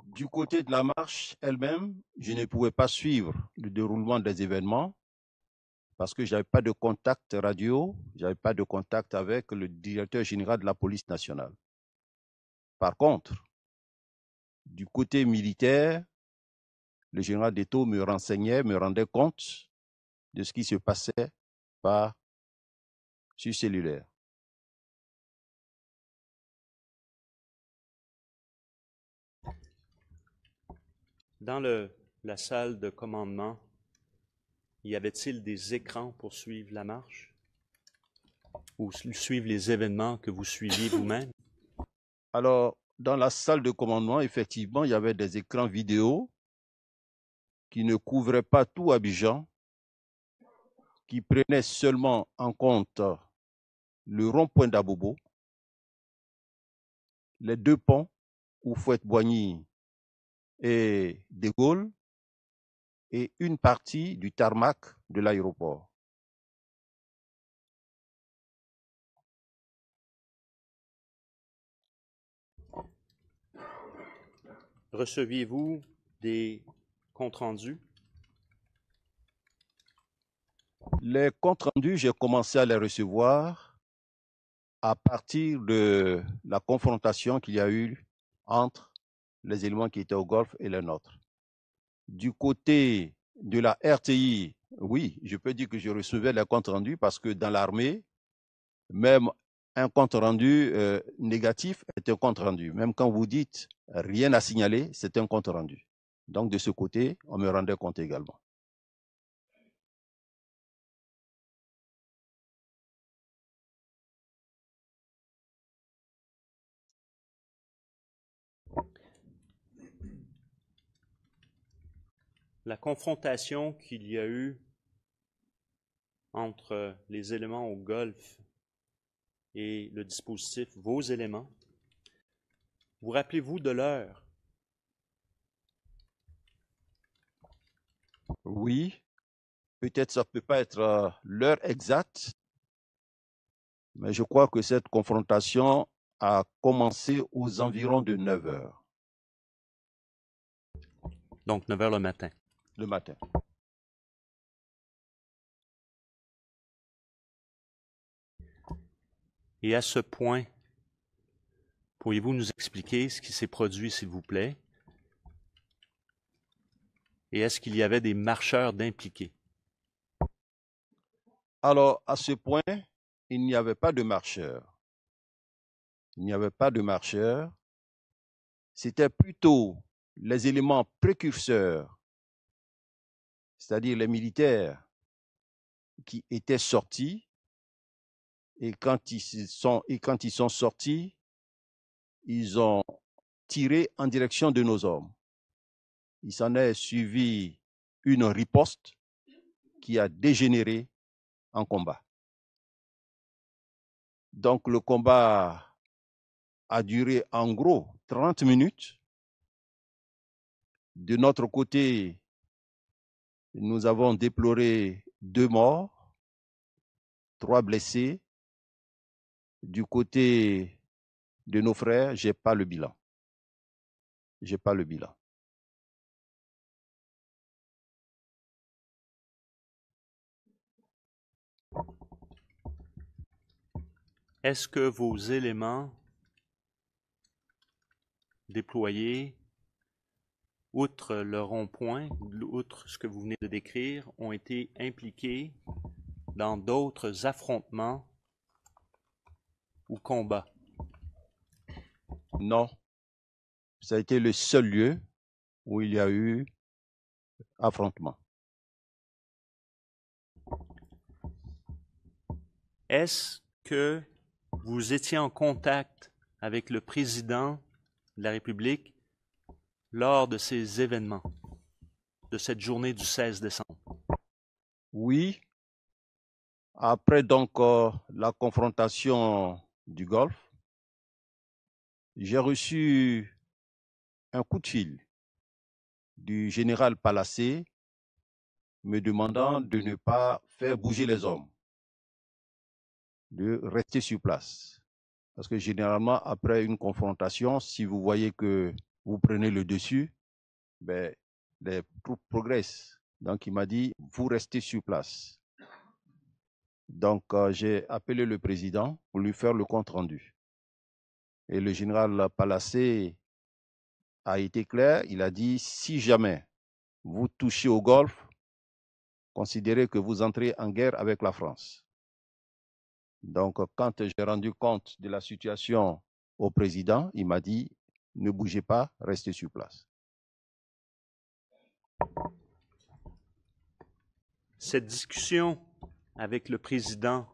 Du côté de la marche elle-même, je ne pouvais pas suivre le déroulement des événements parce que je n'avais pas de contact radio, je n'avais pas de contact avec le directeur général de la police nationale. Par contre, du côté militaire, le général d'Eto me renseignait, me rendait compte de ce qui se passait sur cellulaire. Dans la salle de commandement, y avait-il des écrans pour suivre la marche ou suivre les événements que vous suiviez vous-même? Alors, dans la salle de commandement, effectivement, il y avait des écrans vidéo qui ne couvraient pas tout Abidjan, qui prenaient seulement en compte le rond-point d'Abobo, les deux ponts, Houphouët-Boigny et De Gaulle, et une partie du tarmac de l'aéroport. Receviez-vous des comptes rendus? Les comptes rendus, j'ai commencé à les recevoir à partir de la confrontation qu'il y a eu entre les éléments qui étaient au Golfe et les nôtres. Du côté de la RTI, oui, je peux dire que je recevais les comptes rendus parce que dans l'armée, même un compte rendu négatif est un compte rendu. Même quand vous dites rien à signaler, c'est un compte rendu. Donc de ce côté, on me rendait compte également. La confrontation qu'il y a eu entre les éléments au Golfe et le dispositif, vos éléments, vous rappelez-vous de l'heure? Oui, peut-être ça ne peut pas être l'heure exacte, mais je crois que cette confrontation a commencé aux environs de 9 heures. Donc 9 heures le matin. Le matin. Et à ce point, pourriez-vous nous expliquer ce qui s'est produit, s'il vous plaît? Et est-ce qu'il y avait des marcheurs d'impliqués? Alors, à ce point, il n'y avait pas de marcheurs. Il n'y avait pas de marcheurs. C'était plutôt les éléments précurseurs, c'est-à-dire les militaires qui étaient sortis, et quand ils sont sortis, ils ont tiré en direction de nos hommes. Il s'en est suivi une riposte qui a dégénéré en combat. Donc le combat a duré en gros 30 minutes. De notre côté, nous avons déploré 2 morts, 3 blessés. Du côté de nos frères, je n'ai pas le bilan. Je n'ai pas le bilan. Est-ce que vos éléments déployés, outre le rond-point, outre ce que vous venez de décrire, ont été impliqués dans d'autres affrontements ou combats? Non. Ça a été le seul lieu où il y a eu affrontement. Est-ce que vous étiez en contact avec le président de la République lors de ces événements, de cette journée du 16 décembre? Oui, Après donc la confrontation du Golfe, j'ai reçu un coup de fil du général Palacé me demandant de ne pas faire bouger les hommes, de rester sur place. Parce que généralement, après une confrontation, si vous voyez que vous prenez le dessus, ben, les troupes progressent. Donc, il m'a dit, vous restez sur place. Donc, j'ai appelé le président pour lui faire le compte-rendu. Et le général Palacé a été clair. Il a dit, si jamais vous touchez au Golfe, considérez que vous entrez en guerre avec la France. Donc, quand j'ai rendu compte de la situation au président, il m'a dit, ne bougez pas, restez sur place. Cette discussion avec le président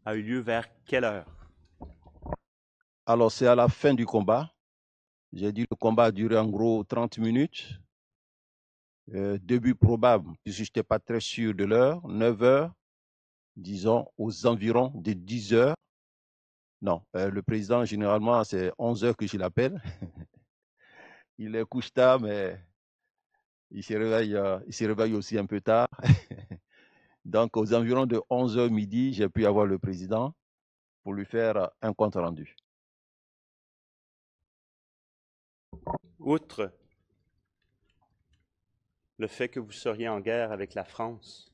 a eu lieu vers quelle heure? Alors, c'est à la fin du combat. J'ai dit le combat a duré en gros 30 minutes. Début probable, puisque je n'étais pas très sûr de l'heure, 9 heures, disons aux environs de 10 heures. Non, le président, généralement, c'est 11 heures que je l'appelle. Il est couche tard, mais il se réveille aussi un peu tard. Donc, aux environs de 11 heures midi, j'ai pu avoir le président pour lui faire un compte rendu. Outre le fait que vous seriez en guerre avec la France,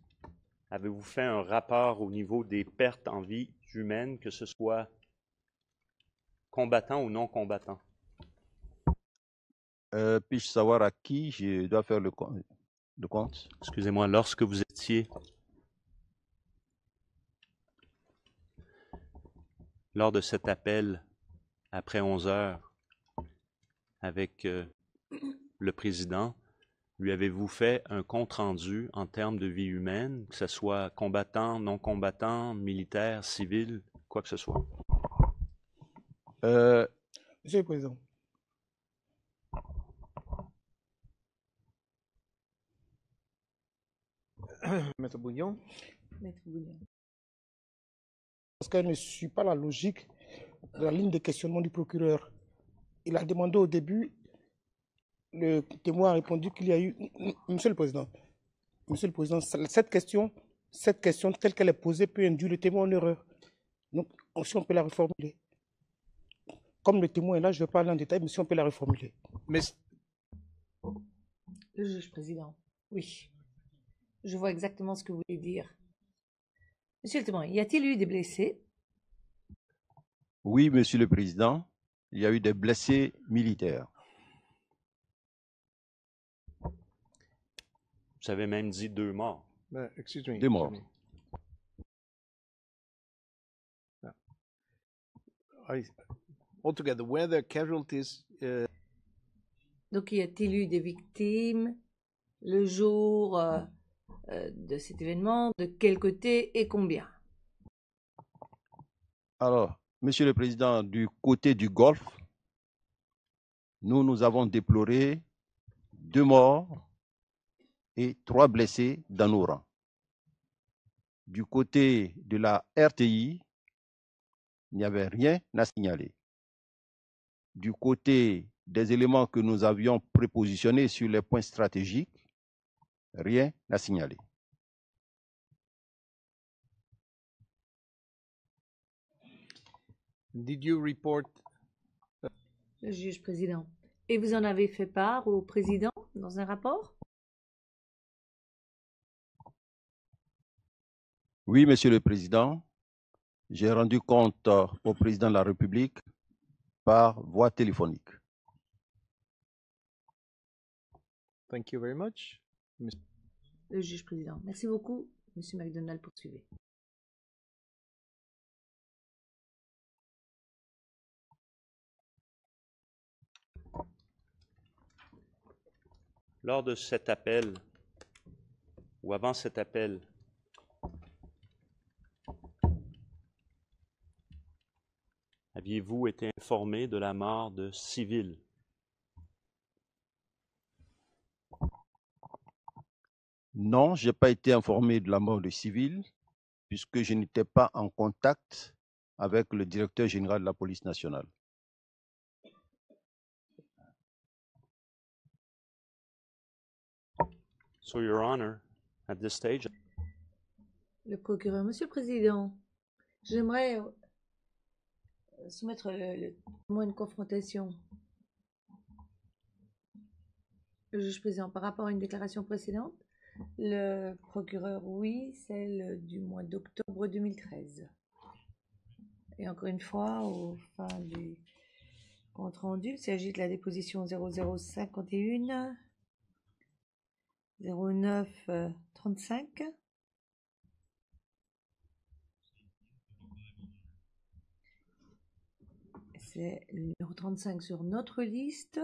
avez-vous fait un rapport au niveau des pertes en vie humaine, que ce soit combattants ou non combattants? Puis-je savoir à qui je dois faire le compte? Excusez-moi, lorsque vous étiez lors de cet appel après 11 heures avec le président, lui avez-vous fait un compte-rendu en termes de vie humaine, que ce soit combattant, non combattant, militaire, civil, quoi que ce soit? Monsieur le Président. Maître Bouillon. Maître Bouillon. Parce qu'elle ne suit pas la logique de la ligne de questionnement du procureur. Il a demandé au début, le témoin a répondu qu'il y a eu... Monsieur le Président, cette question telle qu'elle est posée peut induire le témoin en erreur. Donc, si on peut la reformuler. Comme le témoin est là, je ne vais pas aller en détail, mais si on peut la reformuler. Le juge président, oui. Je vois exactement ce que vous voulez dire. Monsieur le témoin, y a-t-il eu des blessés? Oui, Monsieur le Président, il y a eu des blessés militaires. Vous avez même dit 2 morts. Excuse me. 2 morts. Altogether, were there casualties? Donc, y a-t-il eu des victimes le jour de cet événement? De quel côté et combien? Alors, Monsieur le Président, du côté du Golfe, nous avons déploré 2 morts et 3 blessés dans nos rangs. Du côté de la RTI, il n'y avait rien à signaler. Du côté des éléments que nous avions prépositionnés sur les points stratégiques, rien à signaler. Did you report? Le juge président. Et vous en avez fait part au président dans un rapport? Oui, Monsieur le Président, j'ai rendu compte au président de la République par voie téléphonique. Thank you very much. Le juge président. Merci beaucoup. Monsieur McDonald, poursuivez. Lors de cet appel, ou avant cet appel, aviez-vous été informé de la mort de civils? Non, je n'ai pas été informé de la mort de civils. puisque je n'étais pas en contact avec le directeur général de la police nationale. So, Your Honor, at this stage... Le procureur, Monsieur le Président, j'aimerais soumettre le témoin de confrontation. Le juge président, par rapport à une déclaration précédente, le procureur, oui, celle du mois d'octobre 2013. Et encore une fois, au fin du compte rendu, il s'agit de la déposition 0051 0935. C'est le numéro 35 sur notre liste.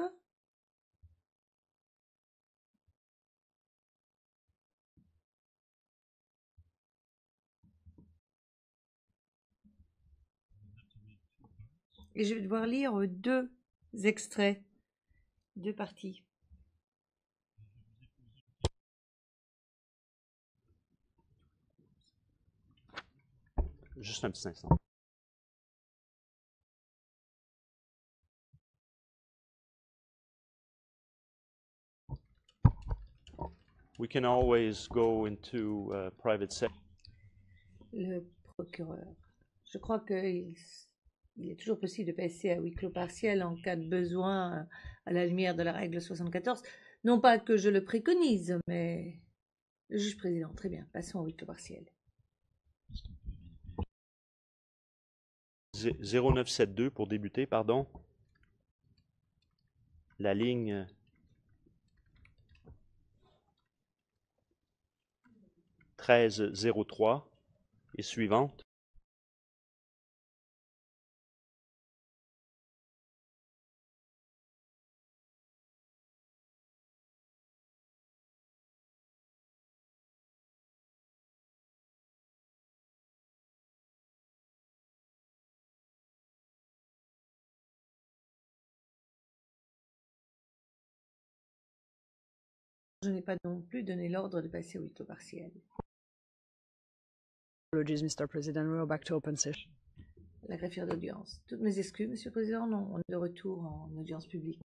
Et je vais devoir lire deux extraits, deux parties. Juste un petit instant. We can always go into private session. Le procureur. Je crois qu'il est toujours possible de passer à huis clos partiel en cas de besoin à la lumière de la règle 74. Non pas que je le préconise, mais le juge président, très bien, passons à huis clos partiel. 0972 pour débuter, pardon. La ligne 1303 et suivante. Je n'ai pas non plus donné l'ordre de passer au huis clos partiel. Apologies, Mr. President. We're back to open session. La greffière d'audience. Toutes mes excuses, Monsieur le Président. Non, on est de retour en audience publique.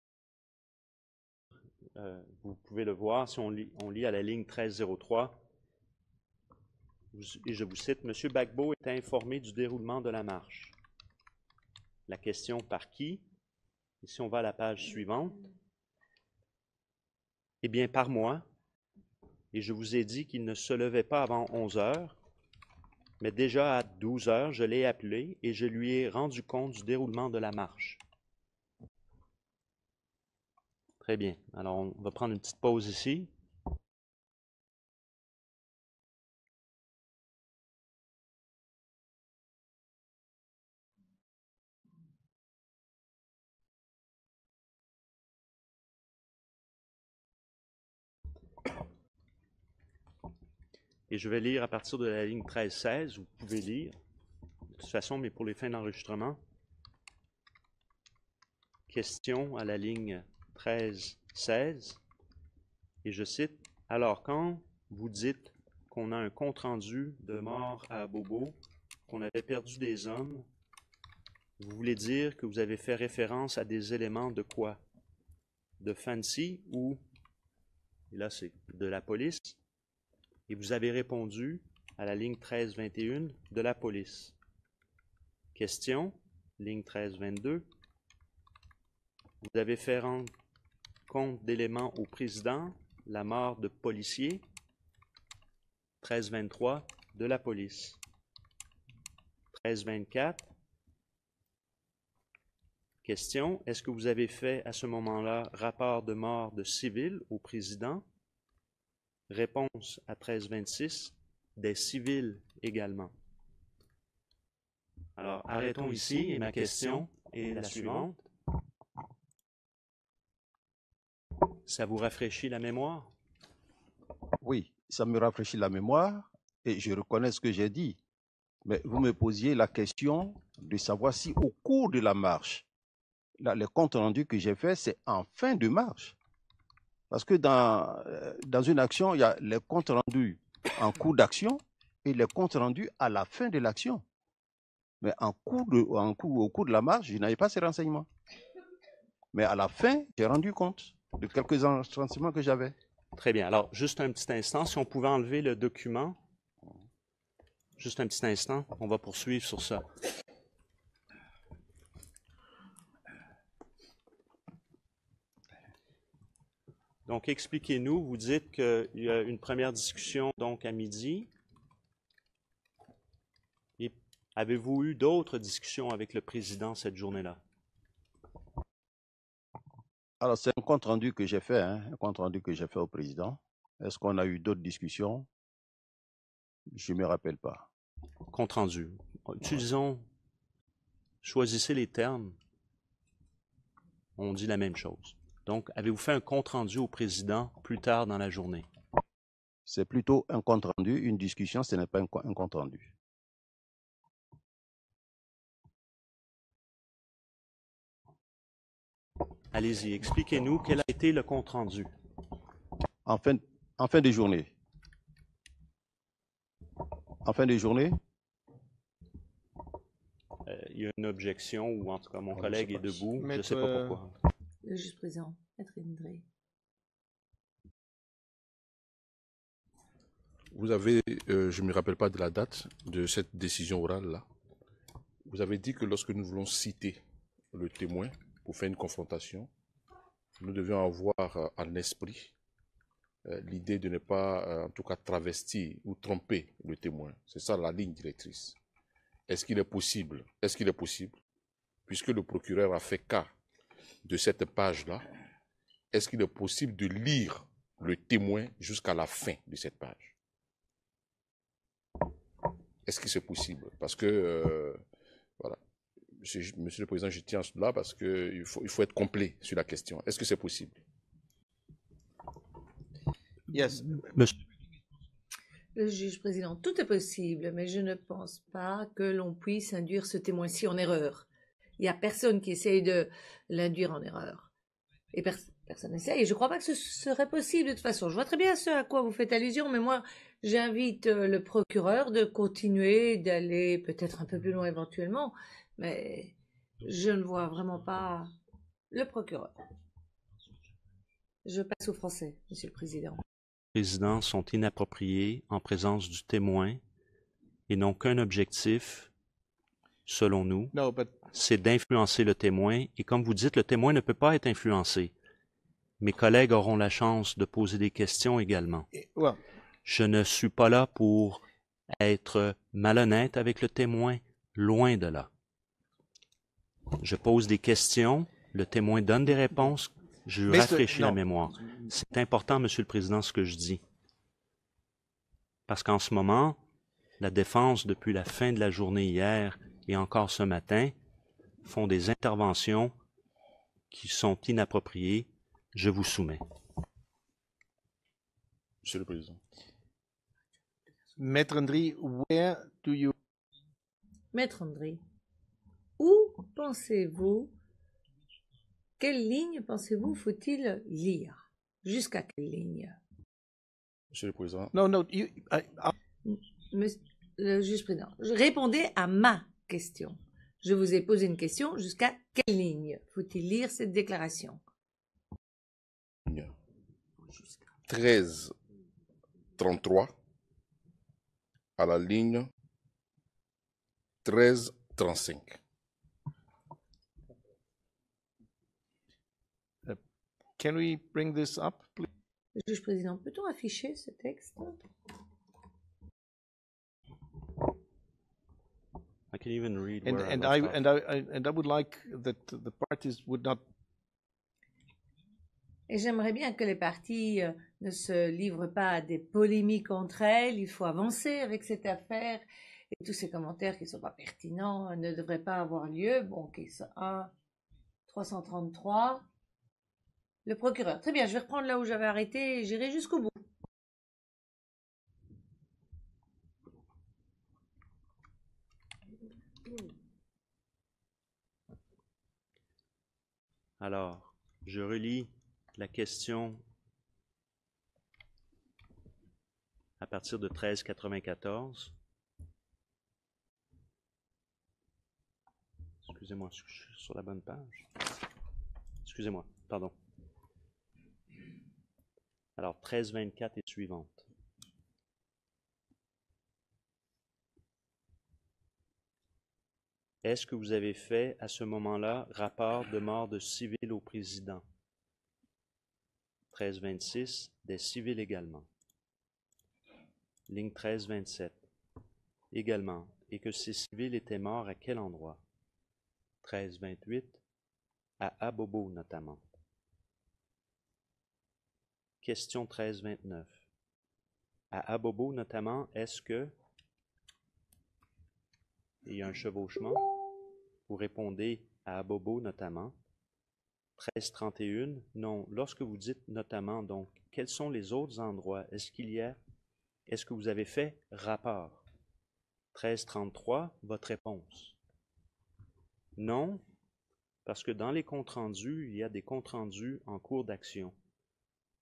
Vous pouvez le voir si on lit à la ligne 1303. Et je vous cite, M. Gbagbo est informé du déroulement de la marche. La question par qui? Et si on va à la page suivante, eh bien par moi. Et je vous ai dit qu'il ne se levait pas avant 11 heures. Mais déjà à 12 heures, je l'ai appelé et je lui ai rendu compte du déroulement de la marche. Très bien. Alors, on va prendre une petite pause ici. Et je vais lire à partir de la ligne 1316. Vous pouvez lire, de toute façon, mais pour les fins d'enregistrement. Question à la ligne 1316. Et je cite, « Alors, quand vous dites qu'on a un compte-rendu de mort à Bobo, qu'on avait perdu des hommes, vous voulez dire que vous avez fait référence à des éléments de quoi? De Fancy ou, et là c'est de la police, et vous avez répondu à la ligne 1321 de la police. Question, ligne 1322. Vous avez fait rendre compte d'éléments au président, la mort de policiers. 1323 de la police. 1324. Question, est-ce que vous avez fait à ce moment-là rapport de mort de civils au président? Réponse à 1326, des civils également. Alors, arrêtons ici et ma question est la suivante. Ça vous rafraîchit la mémoire? Oui, ça me rafraîchit la mémoire et je reconnais ce que j'ai dit. Mais vous me posiez la question de savoir si au cours de la marche, là, le compte rendu que j'ai fait, c'est en fin de marche. Parce que dans une action, il y a les comptes rendus en cours d'action et les comptes rendus à la fin de l'action. Mais au cours de la marche, je n'avais pas ces renseignements. Mais à la fin, j'ai rendu compte de quelques renseignements que j'avais. Très bien. Alors, juste un petit instant, si on pouvait enlever le document. Juste un petit instant, on va poursuivre sur ça. Donc, expliquez-nous, vous dites qu'il y a une première discussion donc à midi. Et avez-vous eu d'autres discussions avec le président cette journée-là? Alors, c'est un compte rendu que j'ai fait, un compte rendu que j'ai fait au président. Est-ce qu'on a eu d'autres discussions? Je ne me rappelle pas. Compte rendu. Utilisons, choisissez les termes. On dit la même chose. Donc, avez-vous fait un compte rendu au président plus tard dans la journée? C'est plutôt un compte rendu. Une discussion, ce n'est pas un compte rendu. Allez-y, expliquez-nous quel a été le compte rendu. En fin de journée. En fin de journée? Il y a une objection, ou en tout cas, mon collègue est debout. Je ne sais pas pourquoi. Le juge président, Maître Indré. Vous avez, je ne me rappelle pas de la date de cette décision orale-là. Vous avez dit que lorsque nous voulons citer le témoin pour faire une confrontation, nous devions avoir en esprit l'idée de ne pas, en tout cas, travestir ou tromper le témoin. C'est ça la ligne directrice. Est-ce qu'il est possible, puisque le procureur a fait cas de cette page-là, est-ce qu'il est possible de lire le témoin jusqu'à la fin de cette page? Est-ce que c'est possible? Parce que, voilà, Monsieur le Président, je tiens à cela parce qu'il faut être complet sur la question. Est-ce que c'est possible? Yes. Monsieur. Le juge président, tout est possible, mais je ne pense pas que l'on puisse induire ce témoin-ci en erreur. Il n'y a personne qui essaye de l'induire en erreur. Et personne n'essaye. Et je ne crois pas que ce serait possible de toute façon. Je vois très bien ce à quoi vous faites allusion, mais moi, j'invite le procureur de continuer, d'aller peut-être un peu plus loin éventuellement, mais je ne vois vraiment pas le procureur. Je passe au français, Monsieur le Président. Les présidents sont inappropriés en présence du témoin et n'ont qu'un objectif, selon nous, c'est d'influencer le témoin. Et comme vous dites, le témoin ne peut pas être influencé. Mes collègues auront la chance de poser des questions également. Je ne suis pas là pour être malhonnête avec le témoin, loin de là. Je pose des questions, le témoin donne des réponses, je lui rafraîchis la mémoire. C'est important, Monsieur le Président, ce que je dis. Parce qu'en ce moment, la défense, depuis la fin de la journée hier et encore ce matin, font des interventions qui sont inappropriées. Je vous soumets. Monsieur le Président. Maître Indré, where do you... Maître Indré, où pensez-vous, quelle ligne pensez-vous faut-il lire? Jusqu'à quelle ligne? Monsieur le Président. Non, le juge président, répondez à ma question. Je vous ai posé une question, jusqu'à quelle ligne faut-il lire cette déclaration? 13-33 à la ligne 13-35. Can we bring this up, please? Le juge président, peut-on afficher ce texte? I can even read And I would like that the parties would not. Et j'aimerais bien que les parties ne se livrent pas à des polémiques entre elles. Il faut avancer avec cette affaire. Et tous ces commentaires qui ne sont pas pertinents ne devraient pas avoir lieu. Bon, ok, ça, 333. Le procureur. Très bien, je vais reprendre là où j'avais arrêté et j'irai jusqu'au bout. Alors, je relis la question à partir de 1394. Excusez-moi, je suis sur la bonne page. Excusez-moi, pardon. Alors, 1324 et suivante. Est-ce que vous avez fait à ce moment-là rapport de mort de civils au président? 1326, des civils également. Ligne 1327, également. Et que ces civils étaient morts à quel endroit? 1328, à Abobo notamment. Question 1329. À Abobo notamment, est-ce que il y a un chevauchement? Vous répondez à Abobo notamment. 1331, non. Lorsque vous dites notamment, donc, quels sont les autres endroits? Est-ce que vous avez fait rapport? 1333, votre réponse. Non, parce que dans les comptes rendus, il y a des comptes rendus en cours d'action.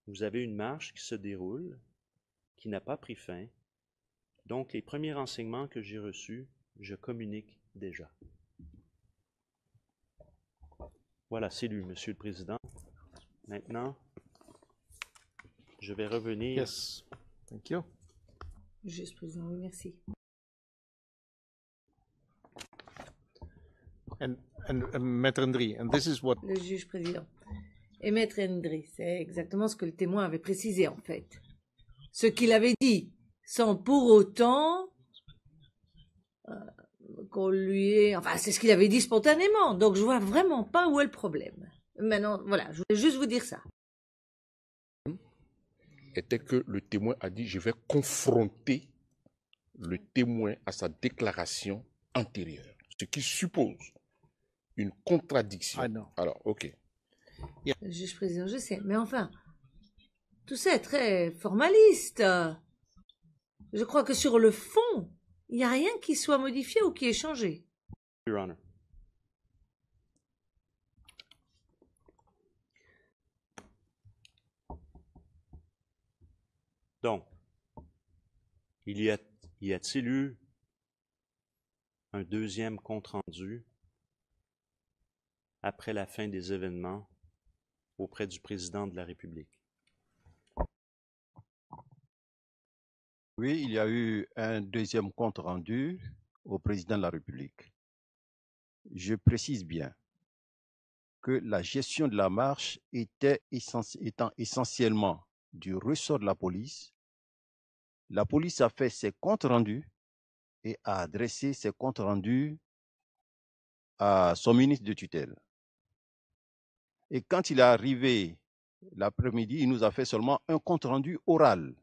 Vous avez une marche qui se déroule, qui n'a pas pris fin. Donc, les premiers renseignements que j'ai reçus, je communique déjà. Voilà, c'est lu, Monsieur le Président. Maintenant, je vais revenir. Yes, thank you. Juste président, oui, merci. And Maître Ndri, and this is what... Le juge président. Et Maître Ndri, c'est exactement ce que le témoin avait précisé en fait. Ce qu'il avait dit, sans pour autant qu'on lui ait... Enfin, c'est ce qu'il avait dit spontanément. Donc, je vois vraiment pas où est le problème. Maintenant, voilà, je voulais juste vous dire ça. Était que le témoin a dit, je vais confronter le témoin à sa déclaration antérieure. Ce qui suppose une contradiction. Alors, ok. Le juge président, je sais, mais enfin, tout ça est très formaliste. Je crois que sur le fond, il n'y a rien qui soit modifié ou qui ait changé. Your Honor. Donc, y a-t-il eu un deuxième compte-rendu après la fin des événements auprès du président de la République? Oui, il y a eu un deuxième compte rendu au président de la République. Je précise bien que la gestion de la marche étant essentiellement du ressort de la police a fait ses comptes rendus et a adressé ses comptes rendus à son ministre de tutelle. Et quand il est arrivé l'après-midi, il nous a fait seulement un compte rendu oral.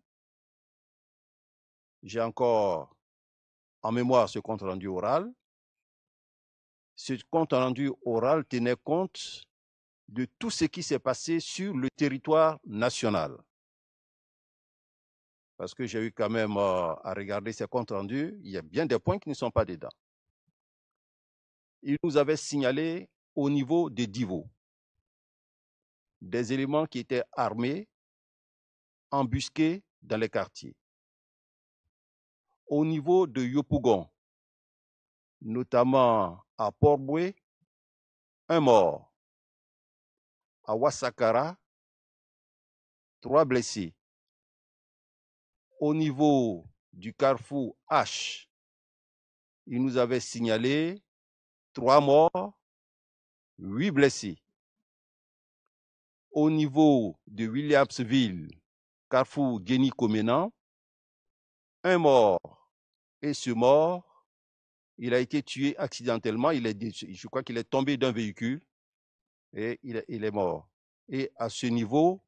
J'ai encore en mémoire ce compte rendu oral. Ce compte rendu oral tenait compte de tout ce qui s'est passé sur le territoire national. Parce que j'ai eu quand même à regarder ces comptes rendus, il y a bien des points qui ne sont pas dedans. Il nous avait signalé au niveau des Divos des éléments qui étaient armés, embusqués dans les quartiers. Au niveau de Yopougon, notamment à Port-Boué, un mort. À Ouassakara, 3 blessés. Au niveau du carrefour H, il nous avait signalé 3 morts, 8 blessés. Au niveau de Williamsville, carrefour Guény-Comenan, 1 mort. Et ce mort, il a été tué accidentellement. Je crois qu'il est tombé d'un véhicule et il est mort. Et à ce niveau,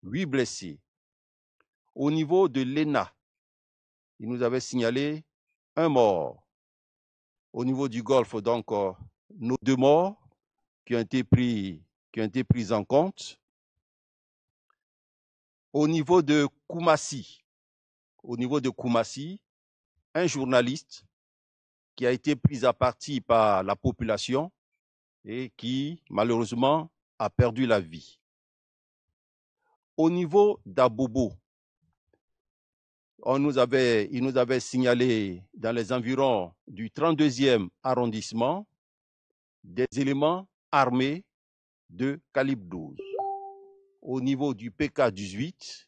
8 blessés. Au niveau de l'ENA, il nous avait signalé 1 mort. Au niveau du Golfe, donc, nos 2 morts qui ont été pris en compte. Au niveau de Koumassi, un journaliste qui a été pris à partie par la population et qui, malheureusement, a perdu la vie. Au niveau d'Abobo, il nous avait signalé dans les environs du 32e arrondissement des éléments armés de calibre 12. Au niveau du PK-18,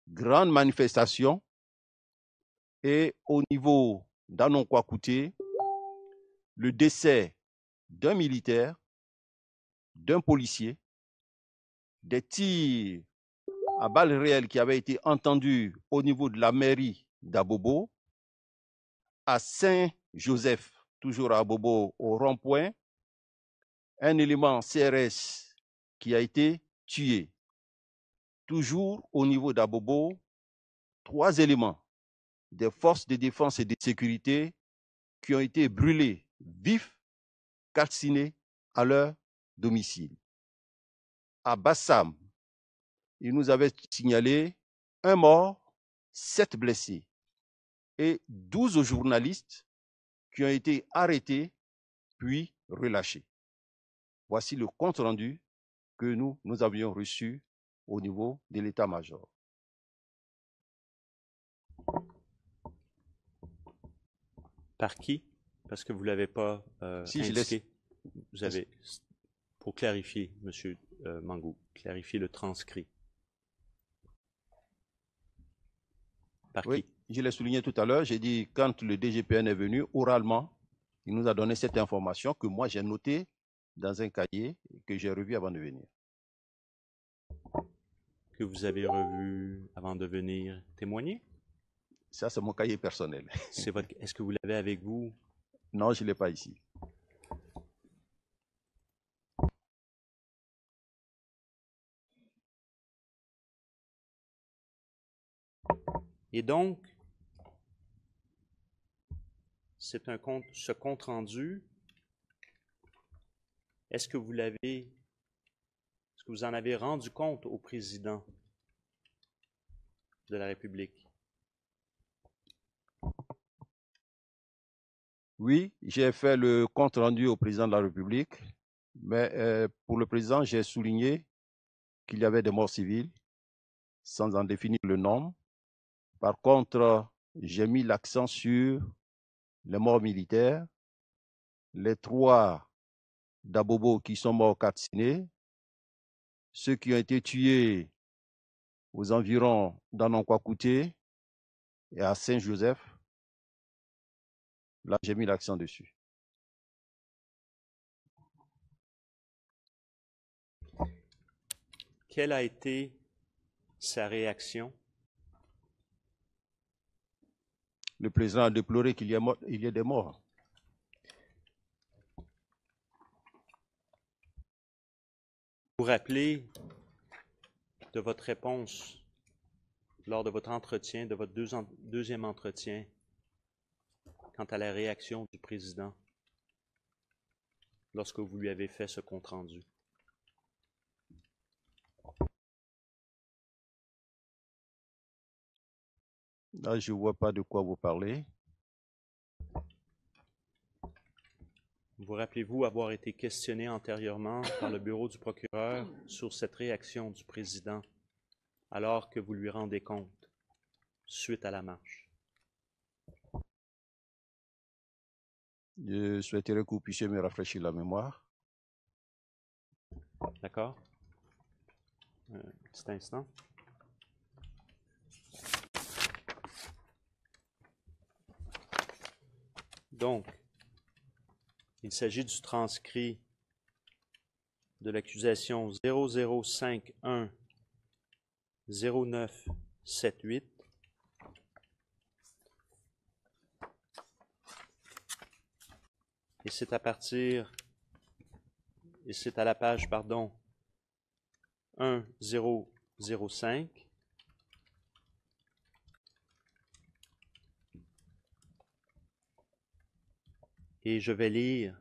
grande manifestation, et au niveau d'Anonkwa-Kouté, le décès d'un militaire, d'un policier, des tirs à balles réelles qui avaient été entendus au niveau de la mairie d'Abobo, à Saint-Joseph, toujours à Abobo, au rond-point, un élément CRS qui a été tué. Toujours au niveau d'Abobo, 3 éléments des forces de défense et de sécurité qui ont été brûlés vifs, calcinés à leur domicile. À Bassam, il nous avait signalé 1 mort, 7 blessés et 12 journalistes qui ont été arrêtés puis relâchés. Voici le compte-rendu que nous avions reçu au niveau de l'état-major. Par qui? Parce que vous ne l'avez pas indiqué. Vous avez, pour clarifier, M. Mangou, clarifier le transcrit. Par qui? Je l'ai souligné tout à l'heure, j'ai dit quand le DGPN est venu, oralement, il nous a donné cette information que moi j'ai notée dans un cahier que j'ai revu avant de venir. Que vous avez revu avant de venir témoigner? Ça, c'est mon cahier personnel. Est-ce que vous l'avez avec vous? Non, je ne l'ai pas ici. Et donc, ce compte rendu, est-ce que vous en avez rendu compte au président de la République? Oui, j'ai fait le compte rendu au président de la République, mais pour le président, j'ai souligné qu'il y avait des morts civiles, sans en définir le nombre. Par contre, j'ai mis l'accent sur les morts militaires, les 3 d'Abobo qui sont morts calcinés, ceux qui ont été tués aux environs d'Anonkwa-Kouté et à Saint-Joseph. Là, j'ai mis l'accent dessus. Quelle a été sa réaction? Le président a déploré qu'il y ait des morts. Vous rappelez de votre réponse lors de votre entretien, de votre deuxième entretien, quant à la réaction du président lorsque vous lui avez fait ce compte-rendu? Là, je ne vois pas de quoi vous parlez. Vous rappelez-vous avoir été questionné antérieurement par le bureau du procureur sur cette réaction du président alors que vous lui rendez compte suite à la marche? Je souhaiterais que vous puissiez me rafraîchir la mémoire. D'accord? Un petit instant. Donc, il s'agit du transcrit de l'accusation 0051 0978 et c'est à la page, 1005. Et je vais lire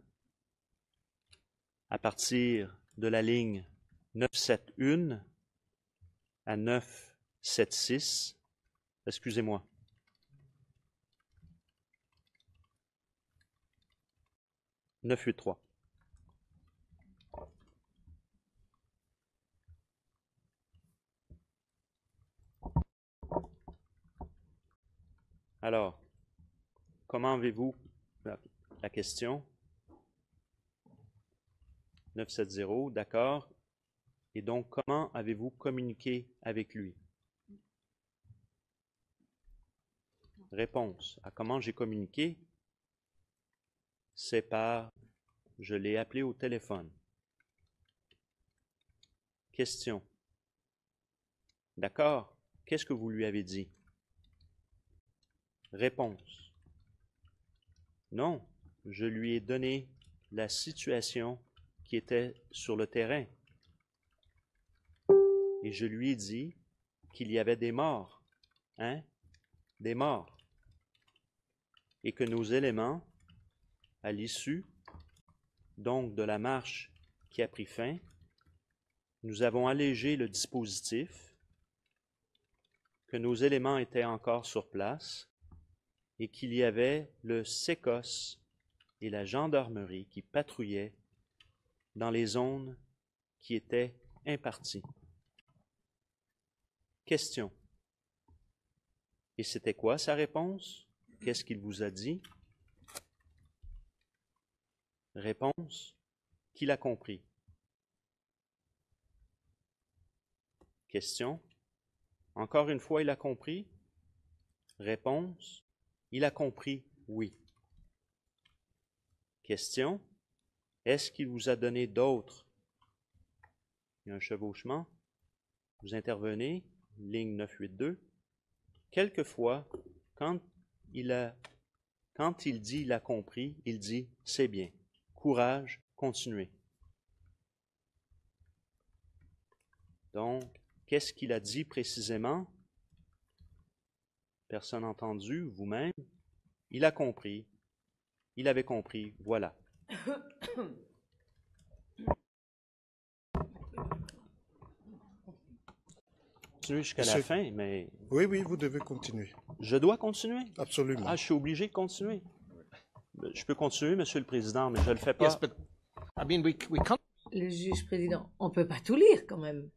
à partir de la ligne 971 à 976. Excusez-moi. « 983. Alors, comment avez-vous la question? 970, d'accord. Et donc, comment avez-vous communiqué avec lui? Réponse à comment j'ai communiqué, c'est je l'ai appelé au téléphone. Question. D'accord. Qu'est-ce que vous lui avez dit? Réponse. Non, je lui ai donné la situation qui était sur le terrain. Et je lui ai dit qu'il y avait des morts. Hein? Des morts. Et que nos éléments, à l'issue, donc de la marche qui a pris fin, nous avons allégé le dispositif, que nos éléments étaient encore sur place et qu'il y avait le SECOS et la gendarmerie qui patrouillaient dans les zones qui étaient imparties. Question. Et c'était quoi sa réponse? Qu'est-ce qu'il vous a dit? Réponse. Qu'il a compris. Question. Encore une fois, il a compris? Réponse. Il a compris, oui. Question. Est-ce qu'il vous a donné d'autres? Il y a un chevauchement. Vous intervenez, ligne 982. Quelquefois, quand il dit il a compris, il dit c'est bien. Courage, continuez. Donc, qu'est-ce qu'il a dit précisément? Personne entendu, vous-même. Il a compris. Il avait compris, voilà. Continuer jusqu'à la fin, mais... Oui, oui, vous devez continuer. Je dois continuer? Absolument. Ah, je suis obligé de continuer. Je peux continuer, Monsieur le Président, mais je ne le fais pas. Yes, but I mean, we can't. Le juge président, on ne peut pas tout lire quand même.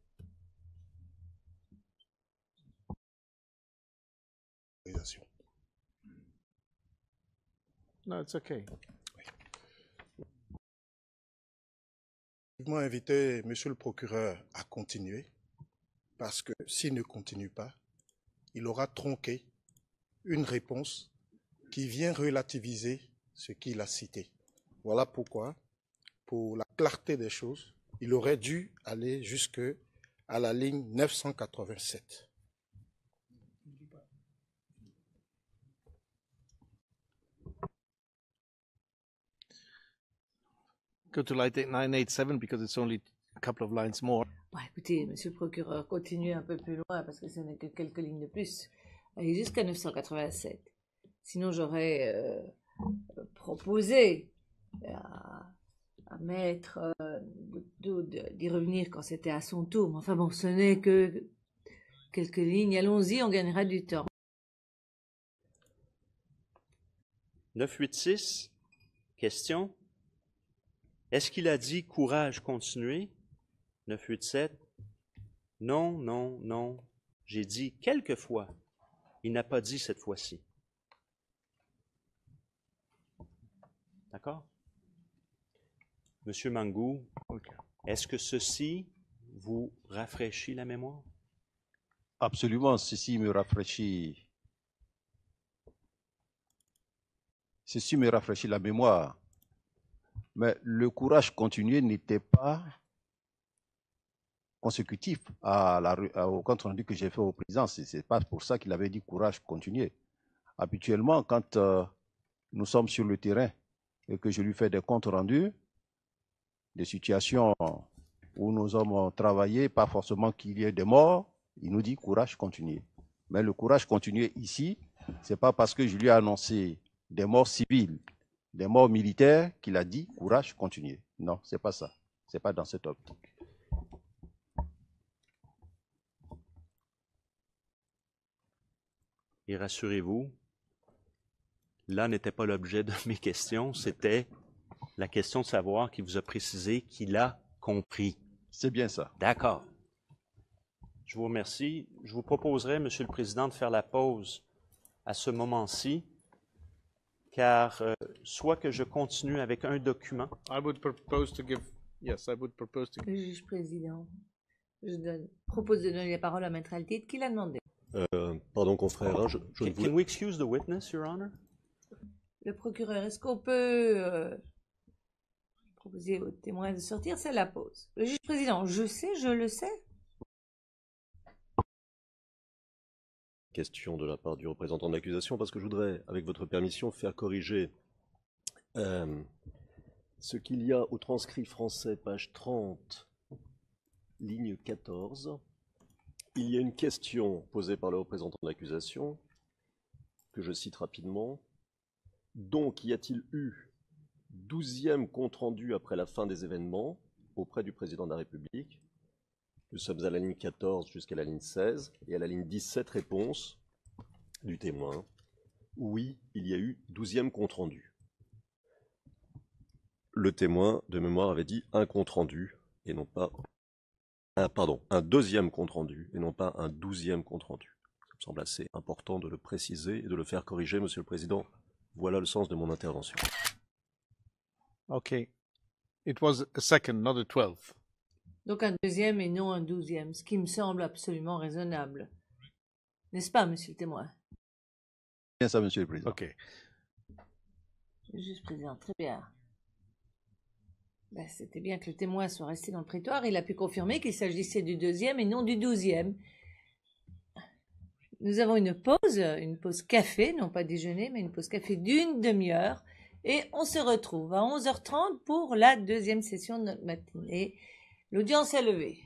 No, it's okay. Je vais inviter Monsieur le procureur à continuer, parce que s'il ne continue pas, il aura tronqué une réponse qui vient relativiser ce qu'il a cité. Voilà pourquoi, pour la clarté des choses, il aurait dû aller jusque à la ligne 987. Go to line 987 because it's only a couple of lines more. Bon, écoutez, monsieur le procureur, continuez un peu plus loin parce que ce n'est que quelques lignes de plus. Allez jusqu'à 987. Sinon, j'aurais proposé à maître d'y revenir quand c'était à son tour. Mais enfin bon, ce n'est que quelques lignes. Allons-y, on gagnera du temps. 986, question. Est-ce qu'il a dit courage, continuez? 987, non, non, non. J'ai dit quelquefois. Il n'a pas dit cette fois-ci. D'accord? Monsieur Mangou, est-ce que ceci vous rafraîchit la mémoire? Absolument, ceci me rafraîchit. Ceci me rafraîchit la mémoire. Mais le courage continué n'était pas consécutif au compte rendu que j'ai fait au président. Ce n'est pas pour ça qu'il avait dit courage continué. Habituellement, quand nous sommes sur le terrain et que je lui fais des comptes rendus, des situations où nos hommes ont travaillé, pas forcément qu'il y ait des morts, il nous dit courage continué. Mais le courage continué ici, ce n'est pas parce que je lui ai annoncé des morts civiles, des morts militaires qu'il a dit courage continué. Non, ce n'est pas ça. Ce n'est pas dans cette optique. Et rassurez-vous, là n'était pas l'objet de mes questions, c'était la question de savoir qui vous a précisé qu'il a compris. C'est bien ça. D'accord. Je vous remercie. Je vous proposerai, Monsieur le Président, de faire la pause à ce moment-ci, car soit que je continue avec un document. I would propose to give. Yes, I would propose to. Le juge président, propose de donner la parole à Maître Altid, qui l'a demandé. Pardon, confrère, hein, je ne voulais... Can we excuse the witness, Your Honor? Le procureur, est-ce qu'on peut proposer au témoin de sortir? C'est la pause. Le juge président, je le sais. Question de la part du représentant de l'accusation, parce que je voudrais, avec votre permission, faire corriger ce qu'il y a au transcrit français, page 30, ligne 14. Il y a une question posée par le représentant de l'accusation, que je cite rapidement. Donc, y a-t-il eu 12e compte-rendu après la fin des événements auprès du président de la République? Nous sommes à la ligne 14 jusqu'à la ligne 16, et à la ligne 17, réponse du témoin. Oui, il y a eu 12e compte-rendu. Le témoin, de mémoire, avait dit un compte-rendu, et non pas... un 2e compte-rendu, et non pas un 12e compte-rendu. Ça me semble assez important de le préciser et de le faire corriger, Monsieur le Président. Voilà le sens de mon intervention. Okay. It was a second, not a 12th. Donc un 2e et non un 12e, ce qui me semble absolument raisonnable. N'est-ce pas, monsieur le témoin? Bien ça, monsieur le président. Okay. Le juge président, très bien. Ben, c'était bien que le témoin soit resté dans le prétoire. Il a pu confirmer qu'il s'agissait du 2e et non du 12e. Nous avons une pause café, non pas déjeuner, mais une pause café d'une demi-heure. Et on se retrouve à 11h30 pour la 2e session de notre matinée. L'audience est levée.